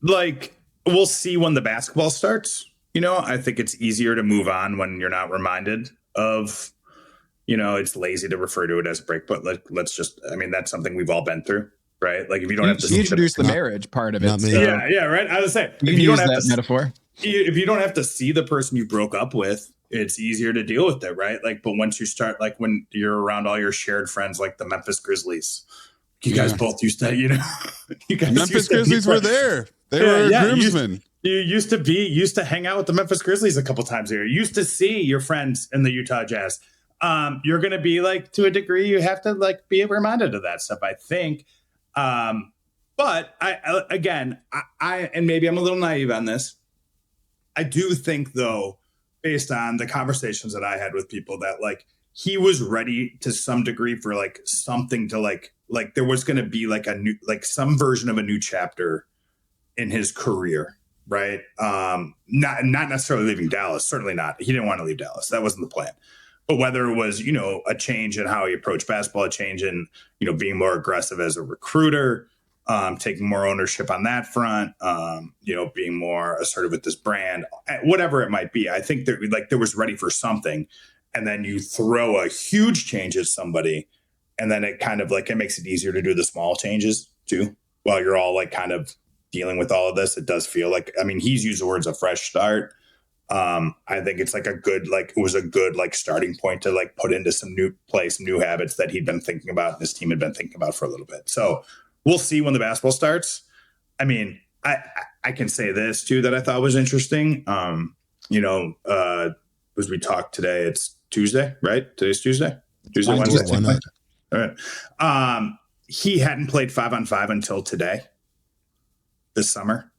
we'll see when the basketball starts. I think it's easier to move on when you're not reminded of, it's lazy to refer to it as a break, but let's just, that's something we've all been through, right? Like if you don't have to introduce the marriage part of it. So. Yeah, right. I was saying, if you don't have that metaphor. If you don't have to see the person you broke up with, it's easier to deal with it, right? Like, but once you start, like when you're around all your shared friends, like the Memphis Grizzlies, you guys both used to, you guys Memphis Grizzlies were there. They were groomsmen. You used to hang out with the Memphis Grizzlies a couple times a year. You used to see your friends in the Utah Jazz. You're going to be like, to a degree, you have to like be reminded of that stuff, I think. But I and maybe I'm a little naive on this. I do think though, based on the conversations that I had with people, that like he was ready to some degree for like something to like there was going to be like a new, like some version of a new chapter in his career. Right. Not necessarily leaving Dallas. Certainly not. He didn't want to leave Dallas. That wasn't the plan. But whether it was, a change in how he approached basketball, a change in, being more aggressive as a recruiter, taking more ownership on that front, being more assertive with this brand, whatever it might be. I think that there was ready for something. And then you throw a huge change at somebody, and then it kind of like it makes it easier to do the small changes too, while you're all like kind of dealing with all of this. It does feel like, he's used the words a fresh start. I think it's like it was a good like starting point to like put into some new habits that he'd been thinking about and his team had been thinking about for a little bit. So we'll see when the basketball starts. I can say this too, that I thought was interesting. As we talked today, it's Tuesday, right? Today's Tuesday, Wednesday. All right. He hadn't played 5-on-5 until today, this summer.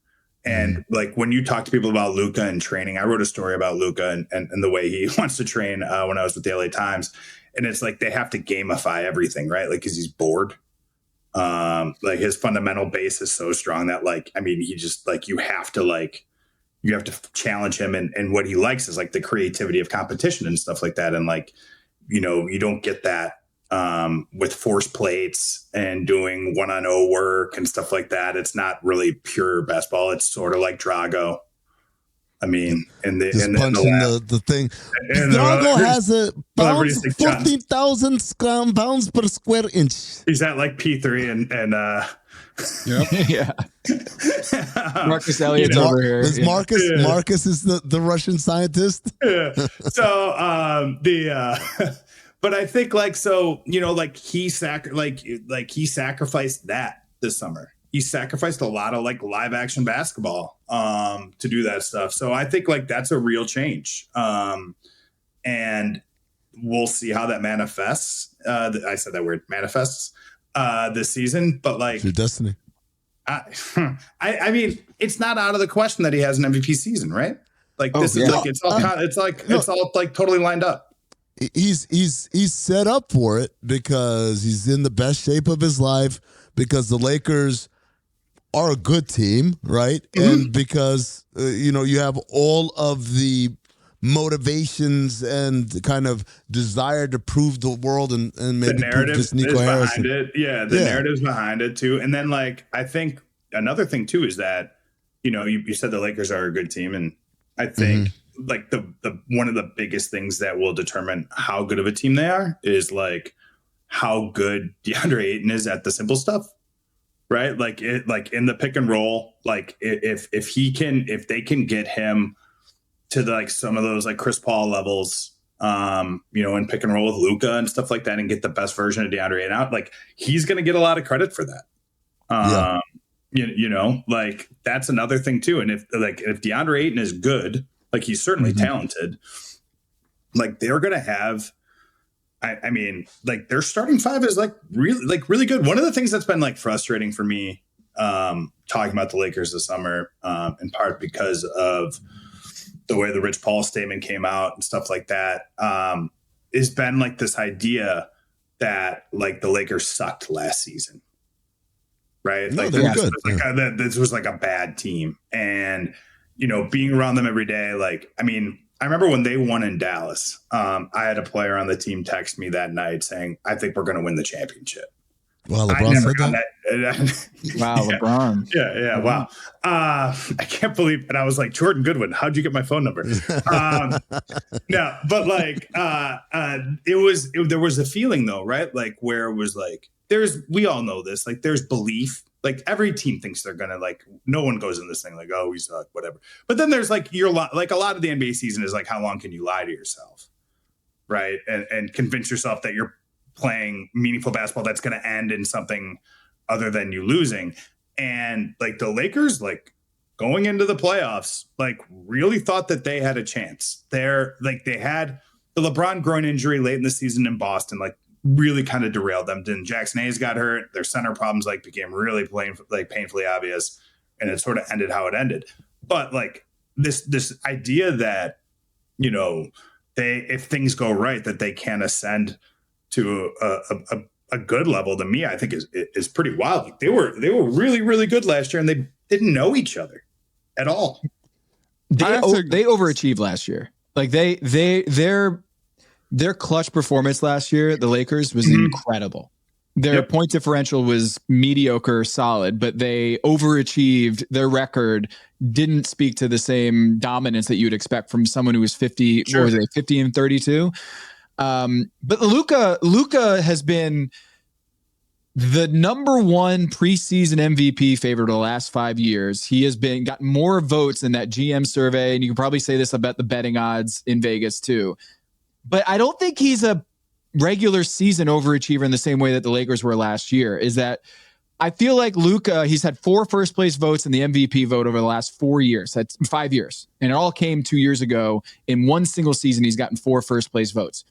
And like when you talk to people about Luka and training, I wrote a story about Luka and the way he wants to train when I was with the LA Times. And it's like they have to gamify everything, right? Like, because he's bored. Like his fundamental base is so strong that he just like you have to challenge him. And what he likes is like the creativity of competition and stuff like that. And like, you don't get that with force plates and doing 1-on-0 work and stuff like that. It's not really pure basketball. It's sort of like Drago. Punching the thing. Drago has a 14,000 pounds per square inch. He's at like P3 and yeah. Marcus Elliott's over here. Is Marcus is the Russian scientist. Yeah. So but I think he sacrificed that this summer. He sacrificed a lot of like live action basketball to do that stuff. So I think like that's a real change. And we'll see how that manifests. I said that word, manifests this season, but like your destiny. It's not out of the question that he has an MVP season, right? Like it's all like totally lined up. He's set up for it because he's in the best shape of his life, because the Lakers are a good team, right? Mm-hmm. And because you have all of the motivations and kind of desire to prove the world and maybe prove just Nico Harrison. Behind it. Yeah, the narrative's behind it too. And then like I think another thing too is that you said the Lakers are a good team, and I think like the one of the biggest things that will determine how good of a team they are is like how good DeAndre Ayton is at the simple stuff. right? Like in the pick and roll, like if they can get him to like some of those like Chris Paul levels, in pick and roll with Luka and stuff like that, and get the best version of DeAndre Ayton out, like he's going to get a lot of credit for that. Like that's another thing too. And if DeAndre Ayton is good, like he's certainly talented, like they're going to have, I mean, like their starting five is like really good. One of the things that's been like frustrating for me, talking about the Lakers this summer, in part because of the way the Rich Paul statement came out and stuff like that, has been like this idea that like the Lakers sucked last season. Right. No, like this was like a bad team, and, being around them every day. Like, I mean, I remember when they won in Dallas, I had a player on the team text me that night saying, I think we're going to win the championship. Well, LeBron said that. Wow, yeah. LeBron. Yeah. Wow. I can't believe. And I was like, Jordan Goodwin, how'd you get my phone number? No, but like, there was a feeling though, right? Like where it was like, we all know this, like there's belief, like every team thinks they're going to, like, no one goes in this thing like, oh, we suck, whatever. But then there's like, like a lot of the NBA season is like, how long can you lie to yourself? Right. And convince yourself that you're playing meaningful basketball that's going to end in something other than you losing. And like the Lakers, like going into the playoffs, like really thought that they had a chance. They had the LeBron groin injury late in the season in Boston, like really kind of derailed them. Then Jackson Hayes got hurt. Their center problems like became really painfully obvious, and it sort of ended how it ended. But like this idea that, if things go right, that they can ascend to a good level, to me, I think is pretty wild. Like they were really, really good last year, and they didn't know each other at all. They overachieved last year. Like their clutch performance last year, the Lakers, was incredible. Their point differential was mediocre, solid, but they overachieved. Their record didn't speak to the same dominance that you'd expect from someone who was 50, Sure. or was it 50 and 32? But Luka has been the number one preseason MVP favorite of the last 5 years. He has got more votes in that GM survey, and you can probably say this about the betting odds in Vegas too. But I don't think he's a regular season overachiever in the same way that the Lakers were last year. Is that I feel like Luka, he's had 4 first place votes in the MVP vote over the last 4 years. That's 5 years. And it all came 2 years ago. In one single season, he's gotten 4 first place votes.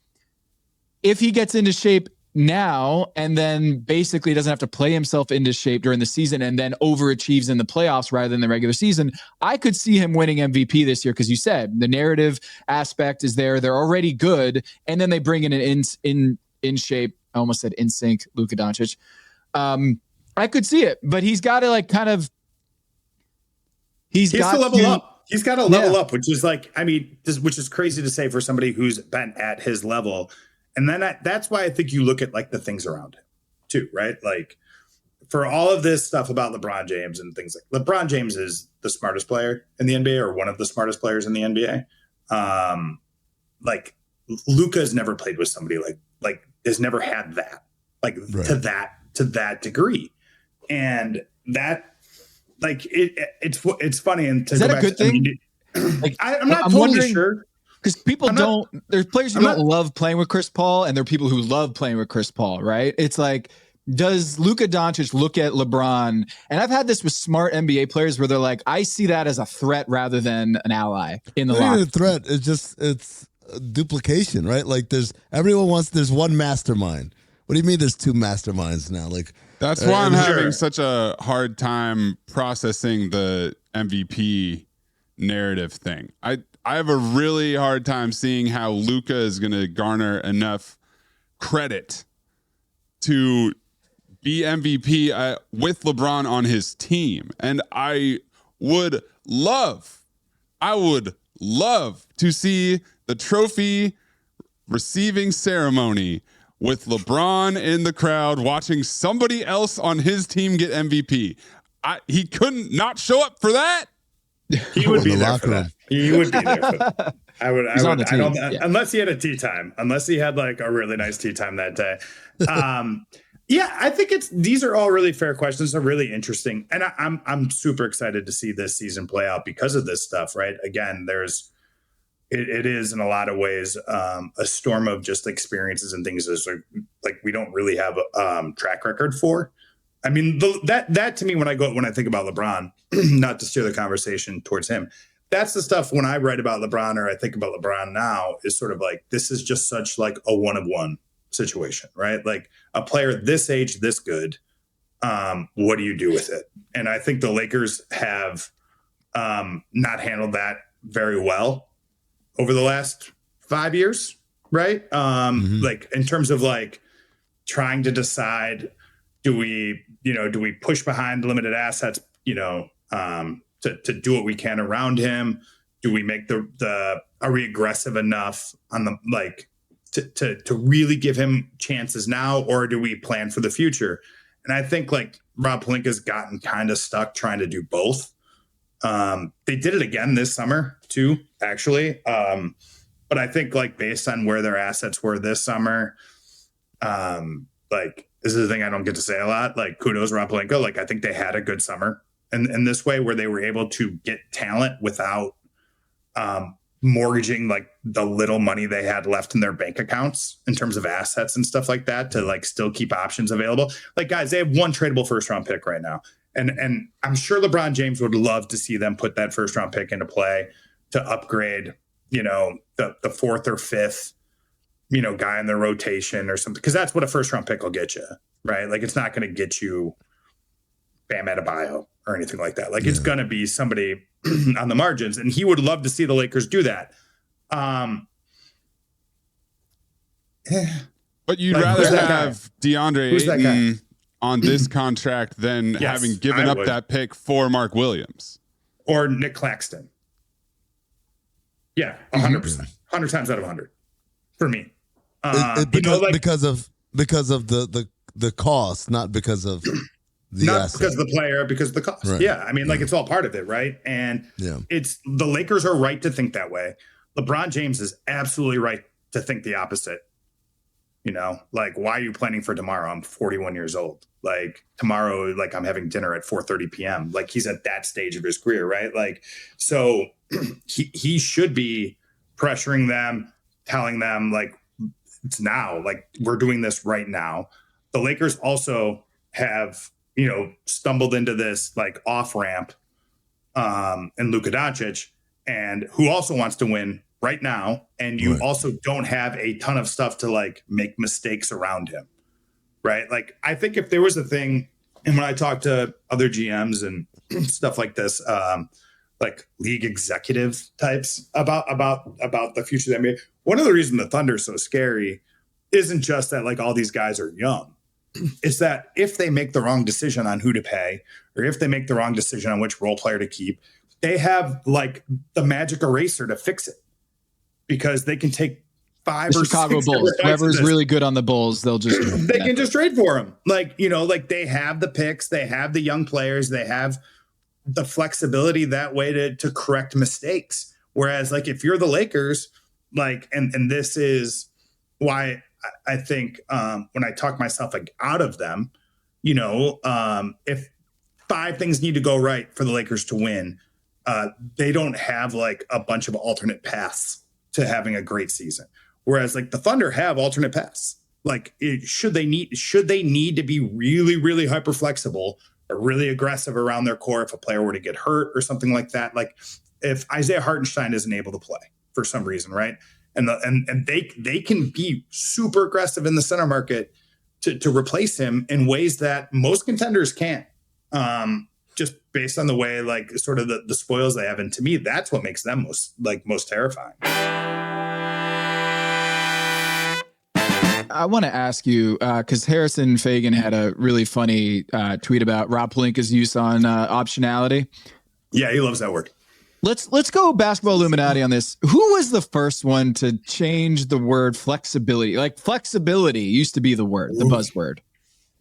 If he gets into shape now and then basically doesn't have to play himself into shape during the season and then overachieves in the playoffs rather than the regular season, I could see him winning MVP this year, because you said the narrative aspect is there. They're already good. And then they bring in an in shape. I almost said in sync Luka Doncic. I could see it, but he's got to like kind of, he's got to level up. He's got to level up, which is like, I mean, which is crazy to say for somebody who's been at his level. And then that's why I think you look at like the things around him too, right? Like for all of this stuff about LeBron James and things like LeBron James is the smartest player in the NBA, or one of the smartest players in the NBA. Like Luka has never played with somebody like has never had that, like right. to that degree. And that like it's funny. And to is that go a back good thing? Like, I'm not totally sure. Because people there's players who don't love playing with Chris Paul, and there are people who love playing with Chris Paul, right? It's like, does Luka Doncic look at LeBron? And I've had this with smart NBA players where they're like, I see that as a threat rather than an ally in the locker. A threat. It's duplication, right? Like there's one mastermind. What do you mean there's 2 masterminds now? Like that's why I'm having such a hard time processing the MVP narrative thing. I have a really hard time seeing how Luka is going to garner enough credit to be MVP with LeBron on his team. And I would love to see the trophy receiving ceremony with LeBron in the crowd watching somebody else on his team get MVP. He couldn't not show up for that. He would be there for that. He would be there for that. I would. Unless he had a tea time. Unless he had like a really nice tea time that day. Yeah, I think these are all really fair questions. They're really interesting, and I'm super excited to see this season play out because of this stuff. Right? Again, it is in a lot of ways a storm of just experiences and things that like we don't really have a track record for. I mean, that to me, when I think about LeBron, not to steer the conversation towards him, that's the stuff when I write about LeBron or I think about LeBron now is sort of like, this is just such like a one of one situation, right? Like a player this age, this good, what do you do with it? And I think the Lakers have not handled that very well over the last 5 years, right? Like in terms of like trying to decide, do we push behind limited assets, to do what we can around him? Do we make are we aggressive enough on the like to really give him chances now, or do we plan for the future? And I think like Rob Pelinka's gotten kind of stuck trying to do both. They did it again this summer too, actually. But I think like based on where their assets were this summer, like this is the thing I don't get to say a lot. Like kudos Rob Pelinka. Like I think they had a good summer in this way where they were able to get talent without mortgaging like the little money they had left in their bank accounts in terms of assets and stuff like that to like still keep options available. Like guys, they have one tradable first round pick right now. And I'm sure LeBron James would love to see them put that first round pick into play to upgrade, the fourth or fifth, guy in their rotation or something. Cause that's what a first round pick will get you, right? Like it's not going to get you Bam Adebayo or anything like that. Like it's going to be somebody on the margins, and he would love to see the Lakers do that. But you'd rather have DeAndre Ayton on this contract than having given up that pick for Mark Williams or Nick Claxton. Yeah, 100%, 100 times out of 100 for me. Because of the cost, not because of the not asset. Because of the player, because of the cost. Right. Yeah, I mean, like it's all part of it, right? And it's the Lakers are right to think that way. LeBron James is absolutely right to think the opposite. Like why are you planning for tomorrow? I'm 41 years old. Like tomorrow, like I'm having dinner at 4:30 p.m. Like he's at that stage of his career, right? Like so he should be pressuring them, telling them like it's now, like we're doing this right now. The Lakers also have, stumbled into this like off ramp in Luka Doncic, and who also wants to win right now. And you also don't have a ton of stuff to like make mistakes around him. Right. Like I think if there was a thing, and when I talk to other GMs and stuff like this, like league executive types about the future of the NBA, one of the reasons the Thunder is so scary isn't just that like all these guys are young. It's that if they make the wrong decision on who to pay, or if they make the wrong decision on which role player to keep, they have like the magic eraser to fix it, because they can take five or Chicago six Bulls. Whoever's really good on the Bulls, they'll just they can just trade for them. Like like they have the picks, they have the young players, they have the flexibility that way to correct mistakes. Whereas like if you're the Lakers, like and this is why I think when I talk myself like out of them, if 5 things need to go right for the Lakers to win, they don't have like a bunch of alternate paths to having a great season. Whereas like the Thunder have alternate paths. Like should they need to be really, really hyper flexible or really aggressive around their core if a player were to get hurt or something like that. Like if Isaiah Hartenstein isn't able to play for some reason, right? And they can be super aggressive in the center market to replace him in ways that most contenders can't. Just based on the way like sort of the spoils they have. And to me, that's what makes them most terrifying. I want to ask you, because Harrison Fagan had a really funny tweet about Rob Pelinka's use on optionality. Yeah, he loves that word. Let's go basketball Illuminati on this. Who was the first one to change the word flexibility? Like flexibility used to be the word, the buzzword.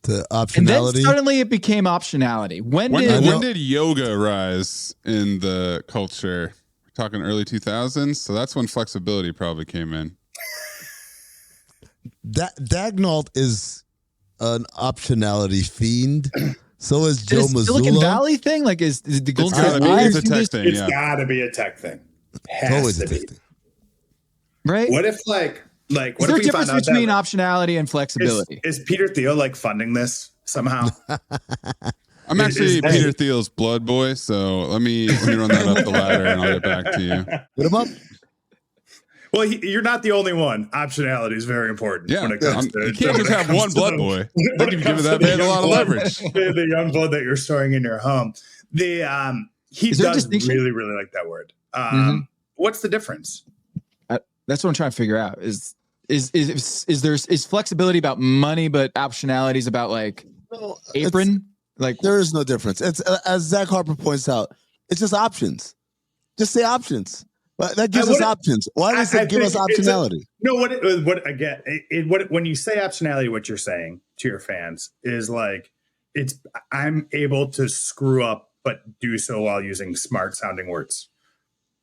To optionality. And then suddenly it became optionality. When did yoga rise in the culture? We're talking early 2000s. So that's when flexibility probably came in. Dagnall is an optionality fiend. So is Joe Mazzulla. Silicon Valley thing? Like, is the Golden State Warriors a tech thing? It's got to be a tech thing. Has to be. Right? What if what is if there a we difference find out between that, optionality and flexibility? Is Peter Thiel funding this somehow? I'm actually Peter Thiel's blood boy, so let me run that up the ladder and I'll get back to you. Put him up. Well, you're not the only one. Optionality is very important. Yeah, when it comes to, you can't just have one blood boy. Then you've given that man a lot of leverage. The young blood that you're storing in your home. He does really, really like that word. What's the difference? That's what I'm trying to figure out. Is flexibility about money, but optionality is about apron? There is no difference. It's as Zach Harper points out. It's just options. Just say options. But that gives us options. Why does it give us optionality? When you say optionality, what you're saying to your fans is I'm able to screw up, but do so while using smart sounding words.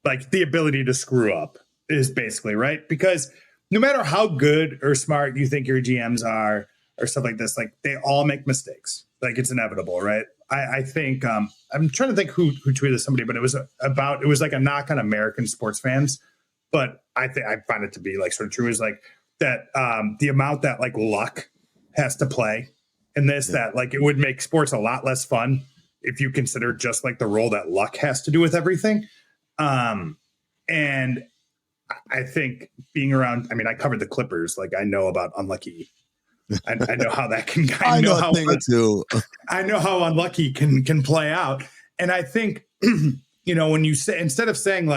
Like the ability to screw up is basically right. Because no matter how good or smart you think your GMs are or stuff like this, they all make mistakes. It's inevitable, right? I think I'm trying to think who tweeted somebody, but it was like a knock on American sports fans. But I find it to be sort of true is that the amount that luck has to play in this, that it would make sports a lot less fun if you consider just the role that luck has to do with everything. And I think being around, I covered the Clippers. I know about unlucky. I know how that can. I know how unlucky can play out. And I think when you say, instead of saying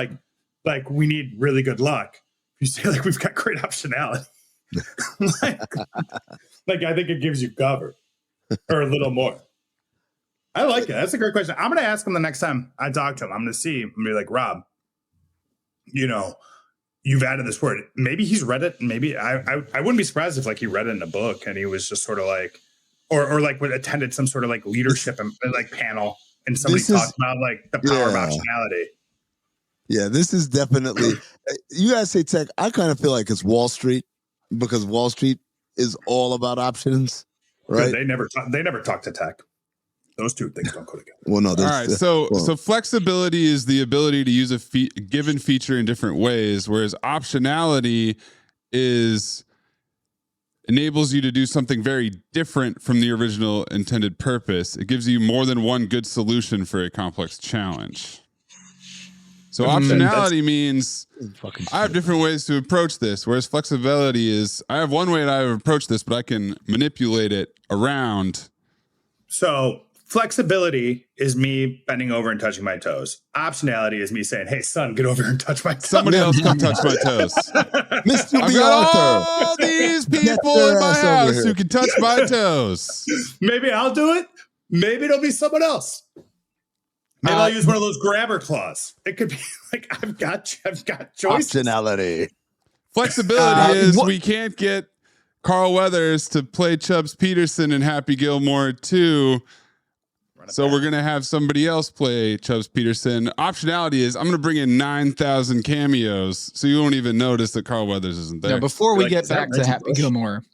we need really good luck, you say we've got great optionality. I think it gives you cover or a little more. I like it. That's a great question. I'm going to ask him the next time I talk to him. I'm going to see. I'm going to be like, Rob, you've added this word. Maybe he's read it. And maybe I wouldn't be surprised if he read it in a book and he was just sort of or attended some sort of leadership and panel and somebody talked about the power of optionality. Yeah, this is definitely, you guys say tech. I kind of feel like it's Wall Street because Wall Street is all about options, right? They never talk to tech. Those two things don't go together. Well, no. All right. So flexibility is the ability to use a given feature in different ways, whereas optionality enables you to do something very different from the original intended purpose. It gives you more than one good solution for a complex challenge. So optionality means I have different ways to approach this, whereas flexibility is I have one way that I approach this, but I can manipulate it around. So flexibility is me bending over and touching my toes. Optionality is me saying, "Hey, son, get over here and touch my toes." Somebody else come touch my toes. Mr. I've got all these people in my house who can touch my toes. Maybe I'll do it. Maybe it'll be someone else. Maybe I'll use one of those grabber claws. It could be I've got choices. Optionality. Flexibility is we can't get Carl Weathers to play Chubbs Peterson in Happy Gilmore 2. So we're going to have somebody else play Chubbs Peterson. Optionality is I'm going to bring in 9,000 cameos so you won't even notice that Carl Weathers isn't there. Now, before we get back to Happy Gilmore,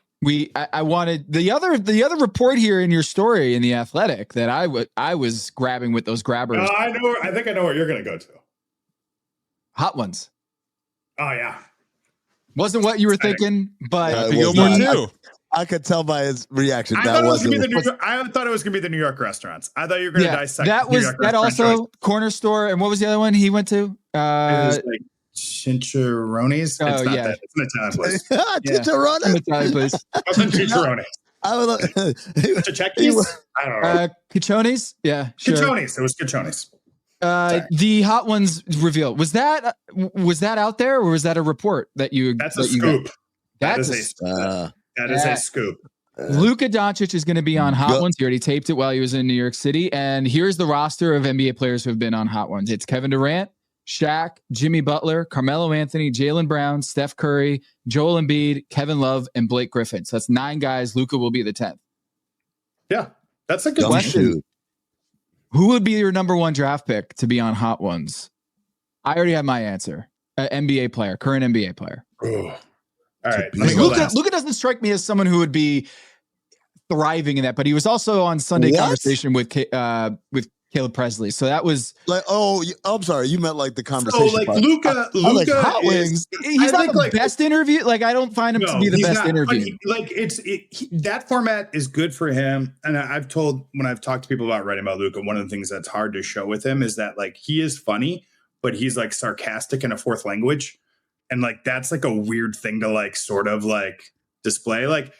I wanted the other report here in your story in The Athletic that I was grabbing with those grabbers. I think I know where you're going to go to. Hot Ones. Oh, yeah. Wasn't what you were thinking, but Happy Gilmore too. I could tell by his reaction. I thought it was going to be the New York restaurants. I thought you were going to dissect that also corner store. And what was the other one he went to? Chinchorrone's. Oh, it's not yeah. that. It's an Italian place. Chinchorone? An Italian place. Chinchorone. Ciccioni's? I don't know. Ciccioni's? Yeah, sure. Ciccioni's. It was Ciccioni's. The Hot Ones reveal. Was that out there or was that a report that you? That's a scoop. That is a scoop. Luka Doncic is going to be on Hot Ones. He already taped it while he was in New York City. And here's the roster of NBA players who have been on Hot Ones. It's Kevin Durant, Shaq, Jimmy Butler, Carmelo Anthony, Jaylen Brown, Steph Curry, Joel Embiid, Kevin Love, and Blake Griffin. So that's 9 guys. Luka will be the 10th. Yeah, that's a good question. Who would be your number 1 draft pick to be on Hot Ones? I already have my answer. NBA player, current NBA player. Ooh. All right. Luka doesn't strike me as someone who would be thriving in that. But he was also on Sunday Conversation with Caleb Presley. So that was like, I'm sorry, you meant like the conversation. So like part. Luka like Hot Wings. He's not the best interview. Like I don't find him to be the best interview. That format is good for him. And when I've talked to people about writing about Luka, one of the things that's hard to show with him is that like he is funny, but he's like sarcastic in a fourth language. And like that's like a weird thing to like sort of like display. Like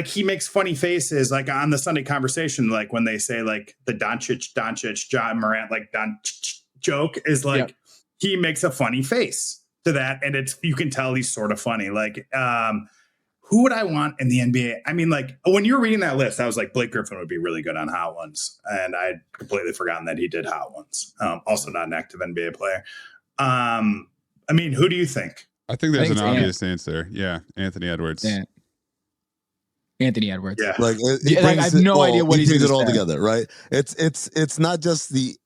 he makes funny faces like on the Sunday Conversation, like when they say like the Doncic, John Morant, like Doncic joke is like he makes a funny face to that. And you can tell he's sort of funny. Like, who would I want in the NBA? I mean, like when you were reading that list, I was like, Blake Griffin would be really good on Hot Ones. And I'd completely forgotten that he did Hot Ones. Also not an active NBA player. I mean, who do you think? I think there's an obvious answer. Yeah. Anthony Edwards. Yeah. Anthony Edwards. Yeah. Like, I have no idea what he's brings it all together, right? It's not just the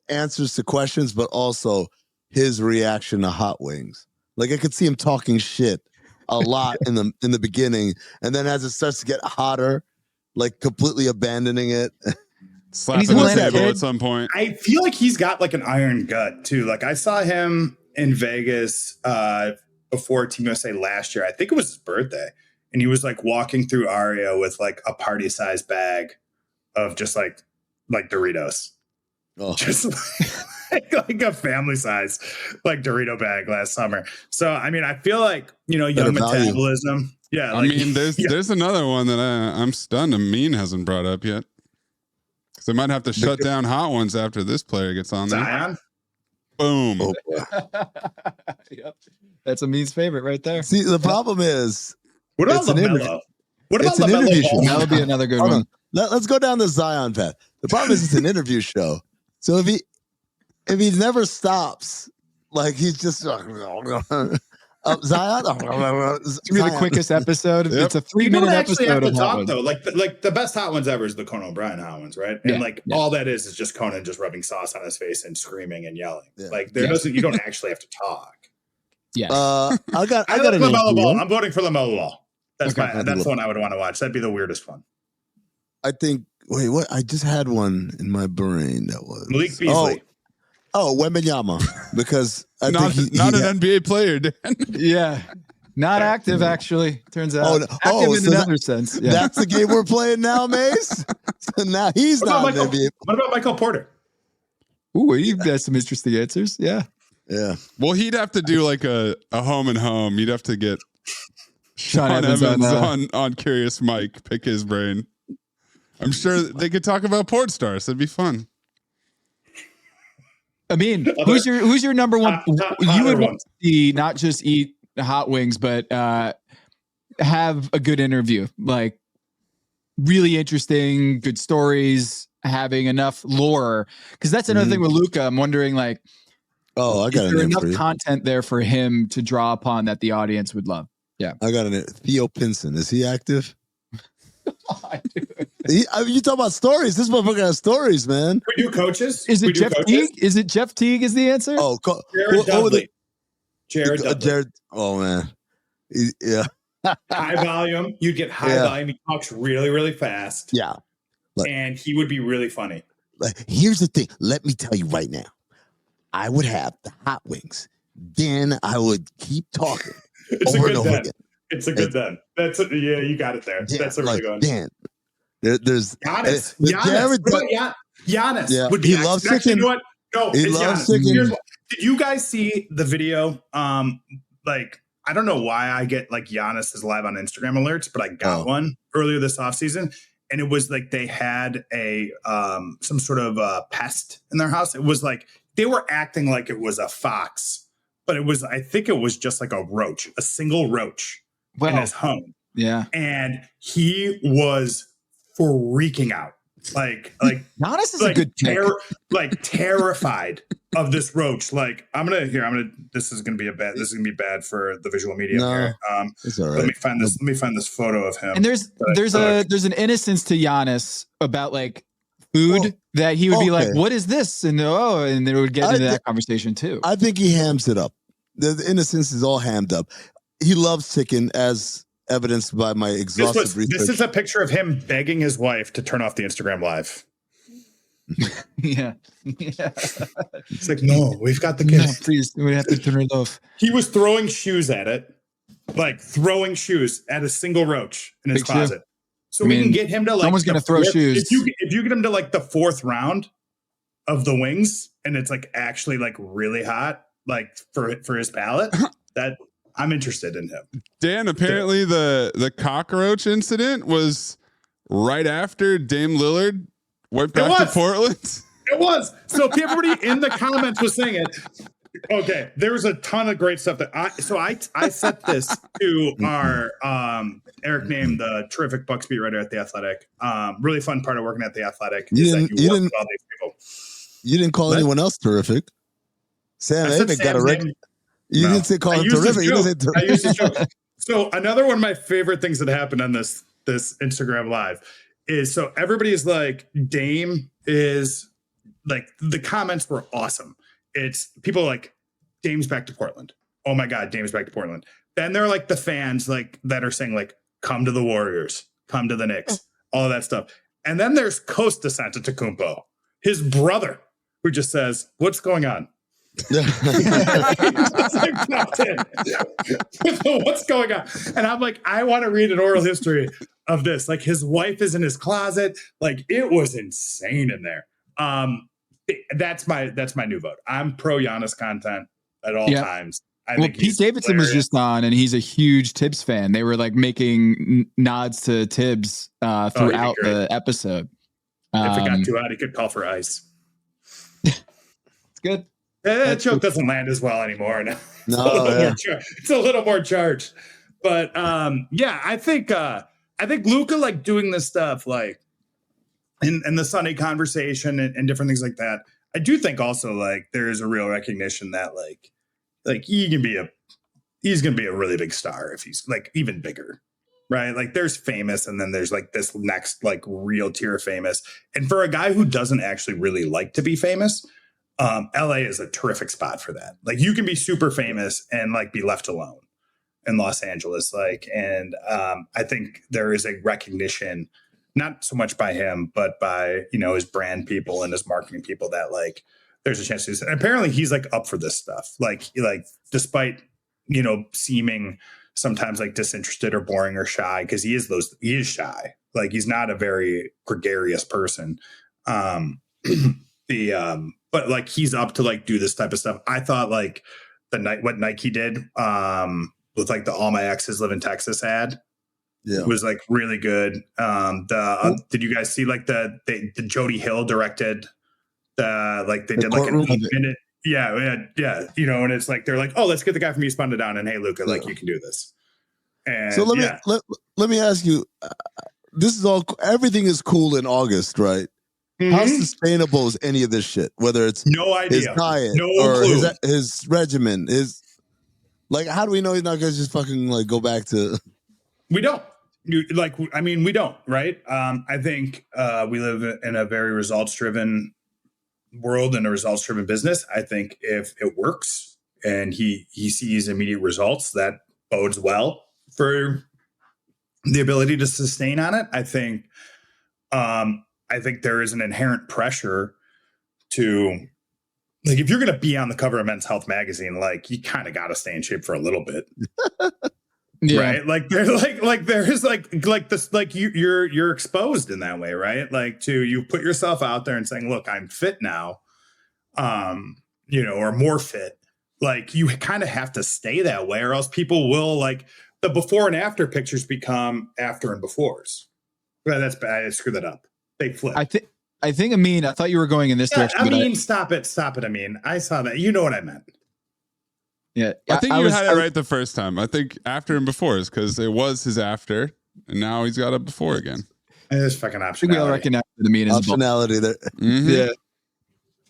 answers to questions, but also his reaction to Hot Wings. Like I could see him talking shit a lot in the beginning, and then as it starts to get hotter, like completely abandoning it. Slapping the table at some point. I feel like he's got like an iron gut too. Like I saw him in Vegas before Team USA last year. I think it was his birthday. And he was like walking through Aria with like a party size bag of just like Doritos. Oh. Just like a family size like Dorito bag last summer. So, I mean, I feel like, young metabolism. Yeah. I mean, there's another one that I'm stunned Amin hasn't brought up yet. Because they might have to shut down Hot Ones after this player gets on there. Zion? Boom. Oh, yep. That's Amin's favorite right there. See, the problem is, what about LaMelo? What about an interview show? That would be another good one. Let's go down the Zion path. The problem is it's an interview show. So if he never stops, like he's just Zion. It's gonna be the quickest episode. Yep. It's a 3-minute episode. Have to talk though. Like the best Hot Ones ever is the Conan O'Brien Hot Ones, right? And all that is just Conan just rubbing sauce on his face and screaming and yelling. Yeah. Like you don't actually have to talk. Yes. I got LaMelo Ball. I'm voting for LaMelo Ball. That's the one I would want to watch. That'd be the weirdest one. I think. Wait, what? I just had one in my brain that was Malik Beasley. Oh, Wembanyama, because I not think an NBA player, Dan. Yeah, not active actually. Turns out active in another sense. Yeah. That's the game we're playing now, Mace. So now he's not an NBA. What about Michael Porter? Ooh, you've got some interesting answers. Yeah. Yeah. Well, he'd have to do like a home and home. You'd have to get Sean Evans on Curious Mike, pick his brain. I'm sure they could talk about porn stars. That'd be fun. I mean, who's your number one? You would want to see not just eat Hot Wings, but have a good interview, like really interesting, good stories, having enough lore. Because that's another thing with Luka. I'm wondering, like, I got enough content there for him to draw upon that the audience would love. Yeah, I got an Theo Pinson. Is he active? You talk about stories. This motherfucker has stories, man. We do coaches. Is it Jeff Teague? Is it Jeff Teague? Is the answer? Oh, Jared Dudley. Jared Dudley. Jared. Oh man. Yeah. High volume. You'd get high volume. He talks really, really fast. Yeah. And he would be really funny. Here's the thing. Let me tell you right now. I would have the Hot Wings. Then I would keep talking. It's over a good then. It's a good then. You got it there. Yeah, that's a really good one. Dan, there's Giannis. Giannis would be. He loves chicken. You know what? No, he loves chicken. Did you guys see the video? Like I don't know why I get like Giannis is live on Instagram alerts, but I got one earlier this offseason, and it was like they had a some sort of pest in their house. It was like they were acting like it was a fox, but I think it was just like a roach, a single roach in his home. Yeah. And he was freaking out. Like Giannis is a good terrified of this roach. Like this is gonna be bad for the visual medium here. It's all right. Let me find this photo of him. And there's an innocence to Giannis about like food that he would be like, what is this? And they would get into that conversation too. I think he hams it up. The innocence is all hammed up. He loves chicken, as evidenced by my exhaustive research. This is a picture of him begging his wife to turn off the Instagram Live. Yeah. It's like, no, we've got the kids. No, please, we have to turn it off. He was throwing shoes at it, like throwing shoes at a single roach in his closet. So we can get him to like. Someone's going to throw shoes. If you get him to like the 4th round of the wings, and it's like actually like really hot, like for his palate, that I'm interested in him. Dan, apparently the cockroach incident was right after Dame Lillard went back to Portland. It was. So everybody in the comments was saying it. Okay, there was a ton of great stuff that I sent this to our Eric Name, the terrific Bucks beat writer at The Athletic. Really fun part of working at The Athletic is that you work with all these people. You didn't call anyone else terrific. Sam Amick got a record. You didn't say call him terrific. You didn't say terrific. I used his joke. So another one of my favorite things that happened on this Instagram Live is so everybody is like, Dame is like, the comments were awesome. It's people like, Dame's back to Portland. Oh my God, Dame's back to Portland. Then there are like the fans like that are saying like, come to the Warriors, come to the Knicks, all of that stuff. And then there's Costa Antetokounmpo, his brother, who just says, what's going on? What's going on? And I'm like, I want to read an oral history of this. Like his wife is in his closet. Like it was insane in there. That's my new vote. I'm pro Giannis content at all times. I think Pete Davidson was just on, and he's a huge Tibbs fan. They were like making nods to Tibbs throughout the episode. If it got too hot, he could call for ice. It's good. That joke doesn't land as well anymore. No, it's a little more charged. But I think Luka like doing this stuff like in the Sunday conversation and different things like that. I do think also like there is a real recognition that like he's gonna be a really big star if he's like even bigger, right? Like there's famous, and then there's like this next like real tier of famous. And for a guy who doesn't actually really like to be famous, LA is a terrific spot for that. Like you can be super famous and like be left alone in Los Angeles. Like, and I think there is a recognition, not so much by him, but by, his brand people and his marketing people that like, there's a chance to, and apparently he's like up for this stuff. Like despite, seeming sometimes like disinterested or boring or shy, because he is shy. Like he's not a very gregarious person. But like he's up to like do this type of stuff. I thought like what Nike did with like the All My Exes Live in Texas ad was like really good. Did you guys see like the Jody Hill directed they did like an 8-minute and it's like they're like, oh, let's get the guy from Eastbound and Down, and hey Luka, like you can do this. And so let me ask you, this is everything is cool in August, right? Mm-hmm. How sustainable is any of this shit? Whether it's no idea, his diet or his regimen, how do we know he's not going to just fucking like go back to? We don't. We don't, right? I think we live in a very results-driven world and a results-driven business. I think if it works and he sees immediate results, that bodes well for the ability to sustain on it. I think there is an inherent pressure to, like, if you're going to be on the cover of Men's Health magazine, like, you kind of got to stay in shape for a little bit, right? Like, there's you're exposed in that way, right? Like, you put yourself out there and saying, look, I'm fit now, or more fit. Like, you kind of have to stay that way, or else people will like the before and after pictures become after and befores. Well, that's bad. I screwed that up. They flip. I think Amin, I thought you were going in this direction. Amin, stop it, Amin. I saw that. You know what I meant. Yeah, I think you had it right the first time. I think after and before is because it was his after, and now he's got a before again. It's fucking optionality. I think we all recognize the Amin as optionality there. Mm-hmm. Yeah.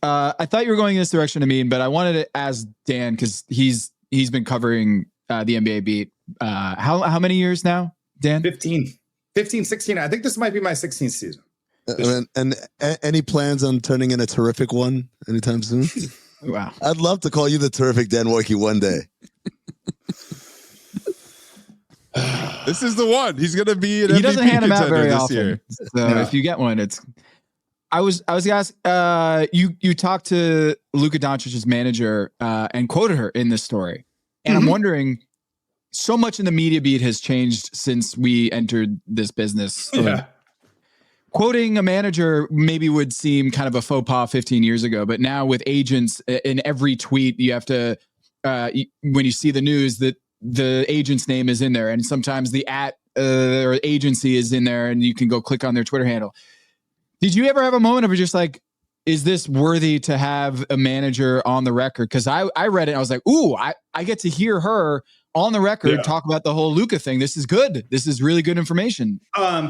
I thought you were going in this direction, Amin, but I wanted to ask Dan because he's been covering the NBA beat. How many years now, Dan? 15, 16. I think this might be my 16th season. And any plans on turning in a terrific one anytime soon? Wow. I'd love to call you the terrific Dan Woike one day. This is the one. He's going to be an He MVP doesn't hand them out very this often. year. So if you get one, it's. I was gonna ask. You talked to Luka Doncic's manager and quoted her in this story, and I'm wondering. So much in the media beat has changed since we entered this business. Yeah. Quoting a manager maybe would seem kind of a faux pas 15 years ago, but now with agents in every tweet, you have to, when you see the news, that the agent's name is in there, and sometimes the or agency is in there, and you can go click on their Twitter handle. Did you ever have a moment of just like, is this worthy to have a manager on the record? Because I read it, and I was like, ooh, I get to hear her on the record talk about the whole Luka thing. This is good. This is really good information.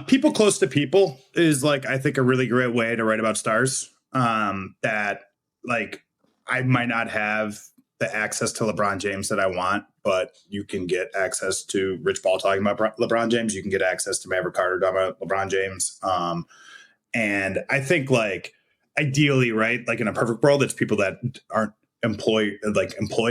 People close to people is like, I think, a really great way to write about stars. That like, I might not have the access to LeBron James that I want, but you can get access to Rich Paul talking about LeBron James. You can get access to Maverick Carter talking about LeBron James. And I think like ideally, right, like in a perfect world, it's people that aren't employed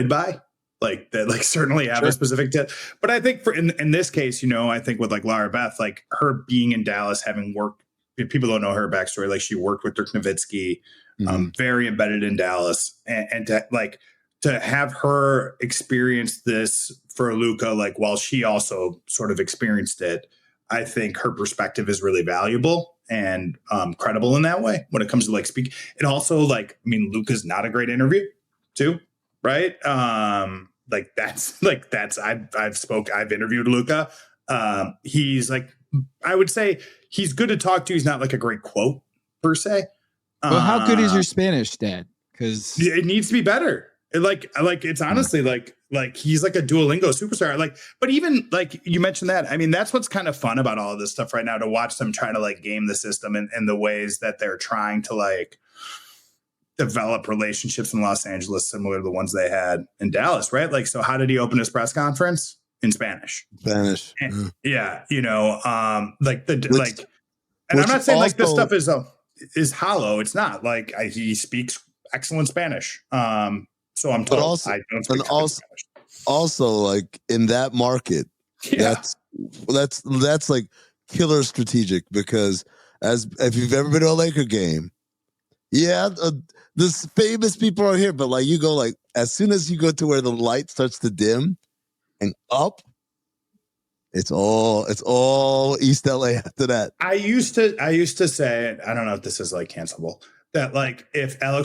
by, like that, like certainly have a specific tip. But I think for in this case, you know, I think with like Lara Beth, like her being in Dallas, having worked, people don't know her backstory. Like she worked with Dirk Nowitzki, very embedded in Dallas, and to have her experience this for Luka, like while she also sort of experienced it, I think her perspective is really valuable and credible in that way when it comes to like speak. And also like, I mean, Luka's not a great interview too, right? I've interviewed Luka. He's like, I would say he's good to talk to. He's not like a great quote per se. Well, how good is your Spanish, Dad? Because it needs to be better. Like it's honestly like he's like a Duolingo superstar. Like, but even like you mentioned that, I mean, that's what's kind of fun about all of this stuff right now, to watch them try to like game the system in the ways that they're trying to like develop relationships in Los Angeles similar to the ones they had in Dallas, right? Like, so how did he open his press conference? In Spanish. And, yeah, you know, and I'm not saying like this stuff is hollow. It's not like he speaks excellent Spanish. So I'm told. Also, I don't speak Spanish. Also, like in that market, that's like killer strategic, because if you've ever been to a Laker game, the famous people are here, but like you go like as soon as you go to where the light starts to dim and up, it's all East LA after that. I used to say, I don't know if this is like cancelable, that like if I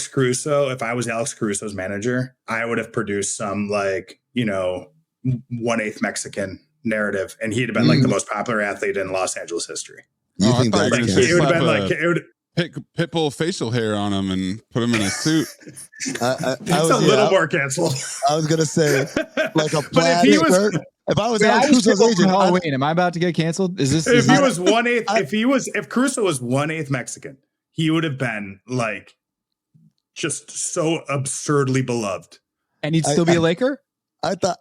was Alex Caruso's manager, I would have produced some like, you know, 1/8 Mexican narrative, and he'd have been like the most popular athlete in Los Angeles history. You think that it would have been like it would Pitbull facial hair on him and put him in a suit. It's a little more canceled. I was gonna say like a plaid shirt. If I was Alex Caruso's agent, Halloween, am I about to get canceled? If Caruso was 1/8 Mexican, he would have been like just so absurdly beloved. And he'd still be a Laker? I thought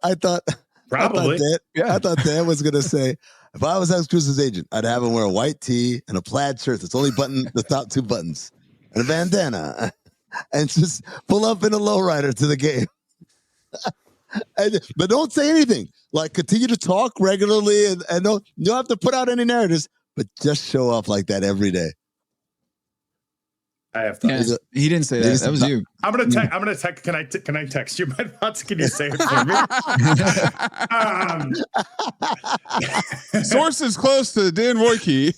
probably. I thought Dan was gonna say, if I was Alex Caruso's agent, I'd have him wear a white tee and a plaid shirt that's only buttoned the top 2 buttons and a bandana, and just pull up in a lowrider to the game. But don't say anything. Like, continue to talk regularly, and don't have to put out any narratives, but just show up like that every day. I have thoughts. Yeah, he didn't say that. That was you. I'm gonna text. Can I text you my thoughts? Can you say it for me? Sources close to Dan Woike.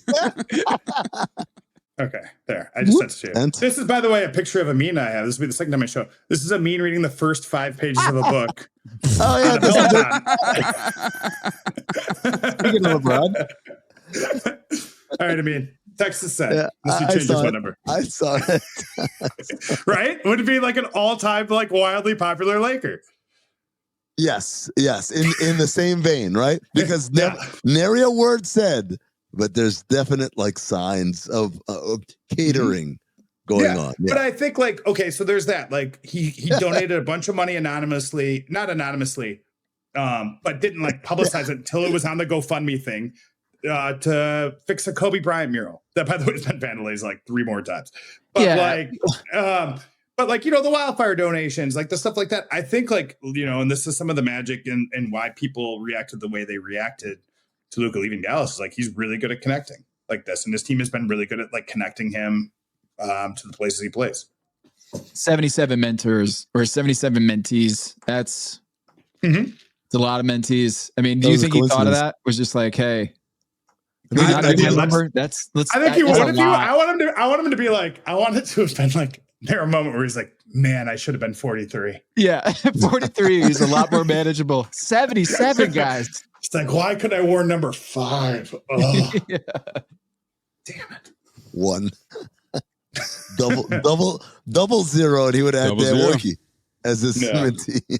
Okay, there. I just sent it to you. This is, by the way, a picture of Amin I have. This will be the second time I show. This is Amin reading the first 5 pages of a book. Oh yeah, Speaking of LeBron. All right, Amin. Text is sent. Yeah, Unless you change your phone number. I saw it. Right? Would it be like an all-time, like wildly popular Laker? Yes. In the same vein, right? Because nary a word said, but there's definite like signs of catering going on. Yeah. But I think like, okay, so there's that. Like he donated a bunch of money anonymously, not anonymously, but didn't like publicize it until it was on the GoFundMe thing. To fix a Kobe Bryant mural that, by the way, has been vandalized like 3 more times. But you know, the wildfire donations, like the stuff like that. I think like, you know, and this is some of the magic and why people reacted the way they reacted to Luka leaving Dallas is like he's really good at connecting like this, and this team has been really good at like connecting him to the places he plays. 77 mentors or 77 mentees. That's it's a lot of mentees. I mean, do you think he thought of that? Was just like, hey, I think he would. I want him to be like, I want it to have been like there a moment where he's like, man, I should have been 43. Yeah, 43 is a lot more manageable. 77 guys. It's like, why could I wear number 5? Oh. Yeah. Damn it. 1. double 0, and he would add Dan Woike as his mentee.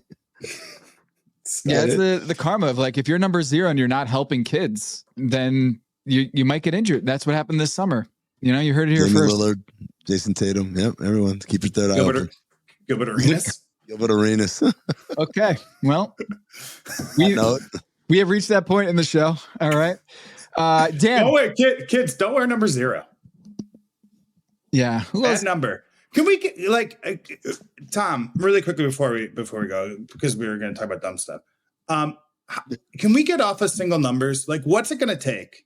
Yeah, it's the karma of like if you're number 0 and you're not helping kids, then you might get injured. That's what happened this summer. You know, you heard it here first. Lillard, Jason Tatum, yep, everyone keep your third eye open. Gilbert Arenas. Gilbert Arenas. Okay, well, we have reached that point in the show. All right, Dan. Oh wait, kids, don't wear number 0. Yeah, that number. Can we get like Tom really quickly before we go, because we were going to talk about dumb stuff. Can we get off of single numbers? Like, what's it going to take?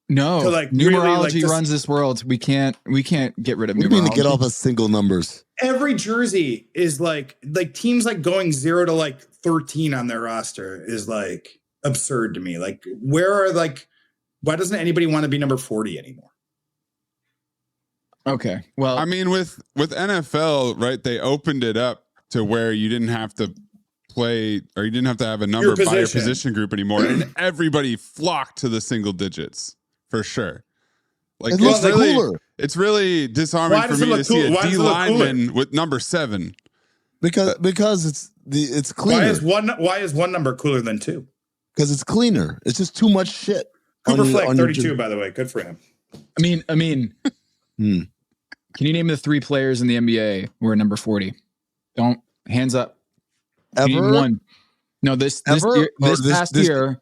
No, to like numerology really, runs this world. We can't get rid of. What do you mean to get off of single numbers? Every jersey is like teams like going 0 to like 13 on their roster is like absurd to me. Like, why doesn't anybody want to be number 40 anymore? Okay. Well, I mean, with NFL, right? They opened it up to where you didn't have to play, or you didn't have to have a number by your position group anymore, and everybody flocked to the single digits for sure. Like, it's really disarming for me to see a D lineman with number 7 because it's cleaner. Why is one number cooler than 2? Because it's cleaner. It's just too much shit. Cooper Fleck, 32, by the way. Good for him. I mean. Can you name the 3 players in the NBA who are number 40? Don't hands up. Ever? One. No, this past year,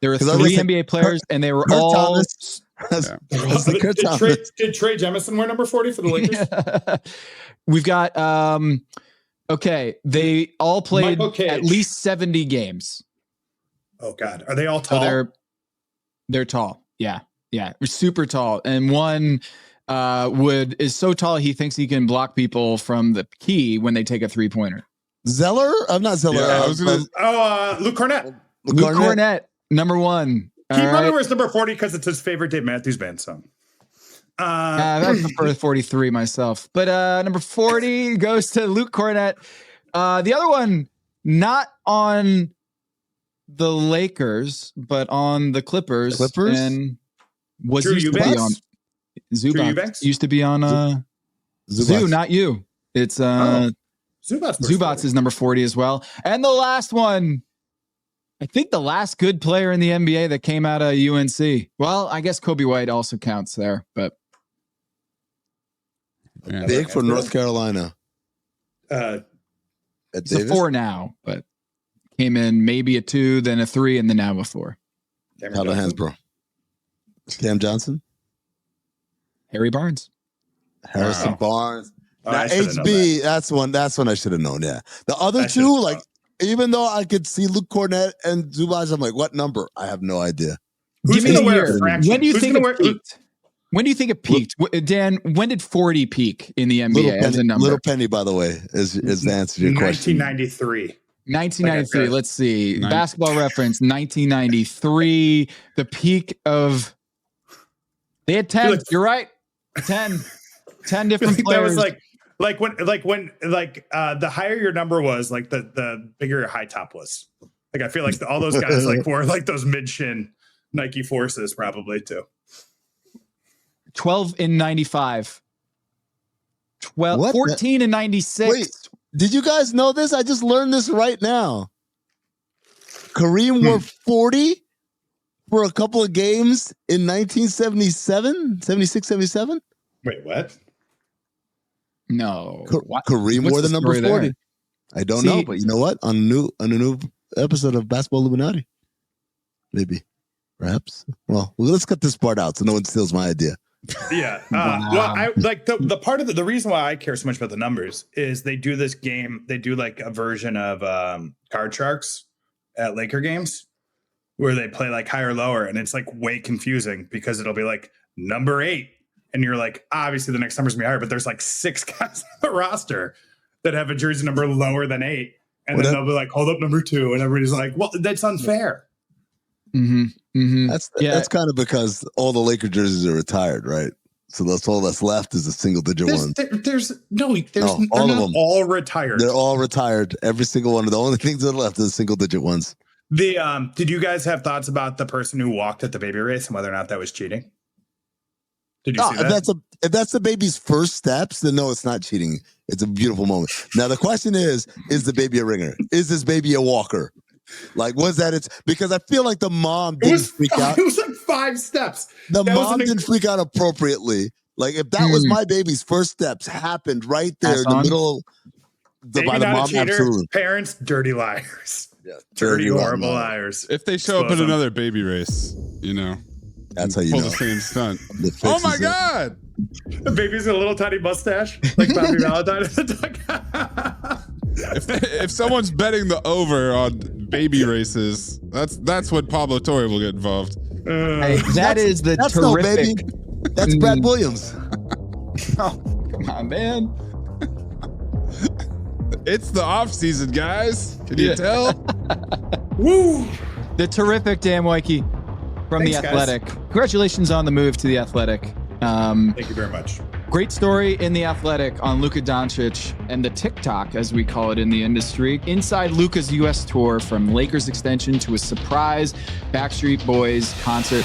there were 3 NBA players, and they were all. Did Trey Jemison wear number 40 for the Lakers? Yeah. We've got. Okay, they all played at least 70 games. Oh God, are they all tall? So they're tall. Yeah, super tall, and one. Is so tall he thinks he can block people from the key when they take a 3-pointer. Zeller? I'm not Zeller. Yeah, Luke Cornett. Luke Cornett, number 1. He probably wears number 40 because it's his favorite Dave Matthews Band song. I prefer 43 myself, but number 40 goes to Luke Cornett. The other one, not on the Lakers, but on the Clippers. And was Drew used to be on. Zubac used to be on Zoo, not you. It's Zubac's is number 40 as well. And the last one, I think the last good player in the NBA that came out of UNC. Well, I guess Kobe White also counts there, but big for North Carolina. It's a 4 now, but came in maybe a 2, then a 3, and then now a 4. Tyler Hansbrough. Cam Johnson. Harry Barnes. Harrison Barnes. Now, HB, that's one I should have known. Yeah. The other 2, like, even though I could see Luke Cornett and Zubac, I'm like, what number? I have no idea. Who's going to wear a fraction? When do you think it peaked? When do you think it peaked? Dan, when did 40 peak in the NBA as a number? Little Penny, by the way, is the answer to your question. 1993. 1993. Let's see. Basketball Reference, 1993. The peak of... They had 10. You're right. 10 different players. That was like when the higher your number was, like the bigger your high top was. Like, I feel like all those guys like wore like those mid shin Nike Forces probably too. 12 in 95. 14 in 96. Wait, did you guys know this? I just learned this right now. Kareem wore 40 for a couple of games in 1977, 76, 77. Wait, what? No. Kareem wore the number 40. There? I don't know, but you know what? On a new episode of Basketball Illuminati. Maybe. Perhaps. Well, let's cut this part out so no one steals my idea. Yeah. Well, I like the part of the reason why I care so much about the numbers is they do this game. They do like a version of Card Sharks at Laker games. where they play like higher, lower, and it's like way confusing because it'll be like number 8. And you're like, obviously the next number's gonna be higher, but there's like 6 guys on the roster that have a jersey number lower than 8. And then they'll be like, hold up number 2. And everybody's like, well, that's unfair. That's kind of because all the Laker jerseys are retired, right? So that's all that's left is a single digit one. They're all retired. They're all retired. Every single one. The only things that are left is single digit ones. Did you guys have thoughts about the person who walked at the baby race and whether or not that was cheating? Did you see that? If that's the baby's first steps, then no, it's not cheating. It's a beautiful moment. Now the question is the baby a ringer? Is this baby a walker? Like, was that it's because I feel like the mom didn't freak out. It was like 5 steps. The mom didn't freak out appropriately. Like, if that was my baby's first steps happened right there in the middle by the mom, absolutely. Parents, dirty liars. Yeah, dirty, horrible liars. If they show up in another baby race, that's how you pull know. the same stunt. Oh my God! The baby's got a little tiny mustache, like Bobby Valentine. If someone's betting the over on baby races, that's when Pablo Torre will get involved. That's terrific. No baby. That's Brad Williams. Oh, come on, man. It's the offseason, guys. Can you tell? Woo! The terrific Dan Woike from The Athletic. Guys. Congratulations on the move to The Athletic. Thank you very much. Great story in The Athletic on Luka Doncic and the TikTok, as we call it in the industry, inside Luka's U.S. tour from Lakers extension to a surprise Backstreet Boys concert.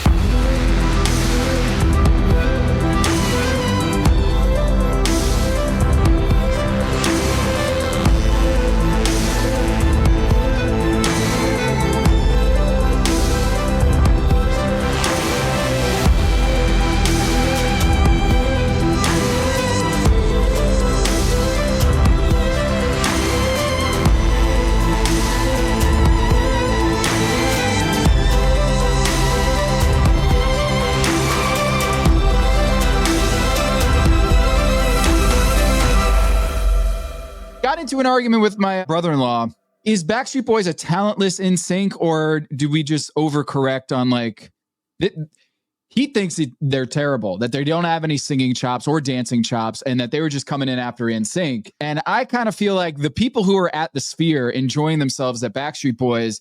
Into an argument with my brother-in-law. Is Backstreet Boys a talentless NSYNC, or do we just overcorrect on he thinks they're terrible, that they don't have any singing chops or dancing chops, and that they were just coming in after NSYNC. And I kind of feel like the people who are at the Sphere enjoying themselves at Backstreet Boys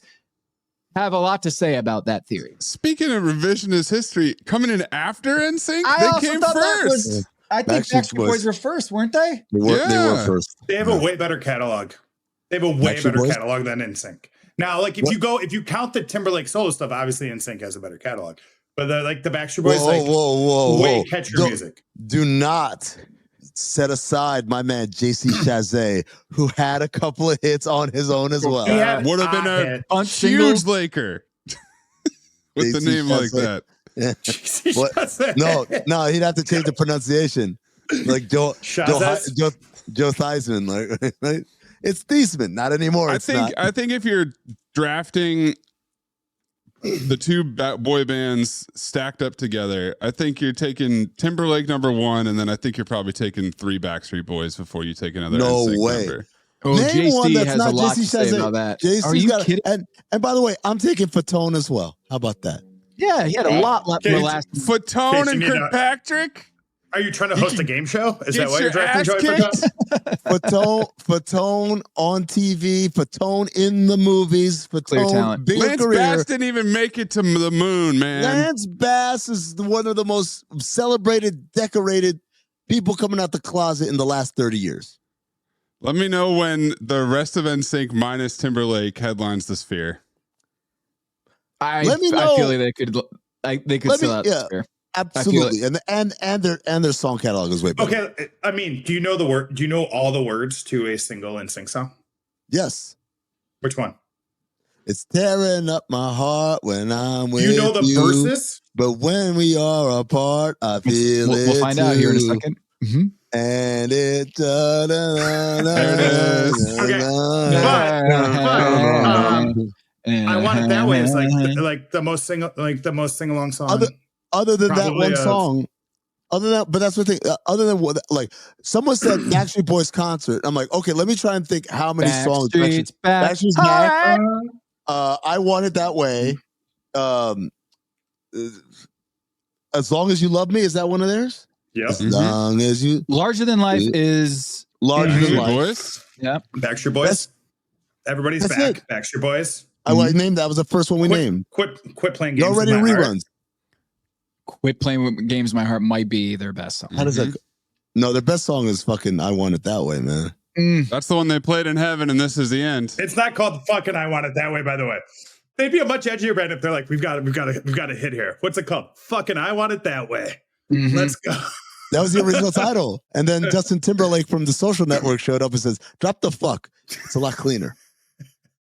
have a lot to say about that theory. Speaking of revisionist history, coming in after NSYNC, they came first. I think Backstreet Boys were first, weren't they? They were first. They have a way better catalog. They have a way better catalog than NSYNC. Now, like if you count the Timberlake solo stuff, obviously NSYNC has a better catalog. But the Backstreet Boys, way catchier music. Do not set aside my man JC Chazé, who had a couple of hits on his own as well. Would have been a huge Laker with the name like that. No, he'd have to change the pronunciation, like Joe Theismann, right? It's Theismann, not anymore. I think if you're drafting the two boy bands stacked up together, I think you're taking Timberlake number 1, and then I think you're probably taking 3 Backstreet Boys before you take another. No NSYNC way. Number. Oh, JC has a lot to say about that. Are you kidding? And by the way, I'm taking Fatone as well. How about that? Yeah, he had a lot left for last. Fatone and Kirkpatrick? Are you trying to host a game show? Is that why you're drafting Joey Fatone on TV, Fatone in the movies, Fatone big Lance career. Bass didn't even make it to the moon, man. Lance Bass is one of the most celebrated, decorated people coming out the closet in the last 30 years. Let me know when the rest of NSYNC minus Timberlake headlines the Sphere. I feel like they could sell out the Sphere. Absolutely, and their song catalog is way better. Okay, I mean, do you know Do you know all the words to a single NSYNC song? Yes. Which one? It's tearing up my heart when I'm with you. Do you know the verses? But when we are apart, I feel we'll find out here in a second. Mm-hmm. And it. There it is. Okay. I Want It That Way is like the most sing along song. Other than that one song, but that's the thing. Other than what, like someone said, Backstreet Boys concert. I'm like, okay, let me try and think how many songs. Backstreet's back. I Want It That Way. As Long as You Love Me, is that one of theirs? Yep. As long as you... Larger Than Life is... Larger Than Life. Boys? Yeah. Backstreet Boys. Everybody's that's back. it. Backstreet Boys. I like named that was the first one we named. Quit playing You're games. already with my heart. reruns. Quit Playing with Games My Heart might be their best song. How does that go? No, their best song is fucking I Want It That Way, man. That's the one they played in heaven, and this is the end. It's not called fucking I Want It That Way, by the way. They'd be a much edgier band if they're like, we've got a hit here. What's it called? Fucking I Want It That Way. Let's go. That was the original title. And then Justin Timberlake from The Social Network showed up and says, drop the fuck. It's a lot cleaner.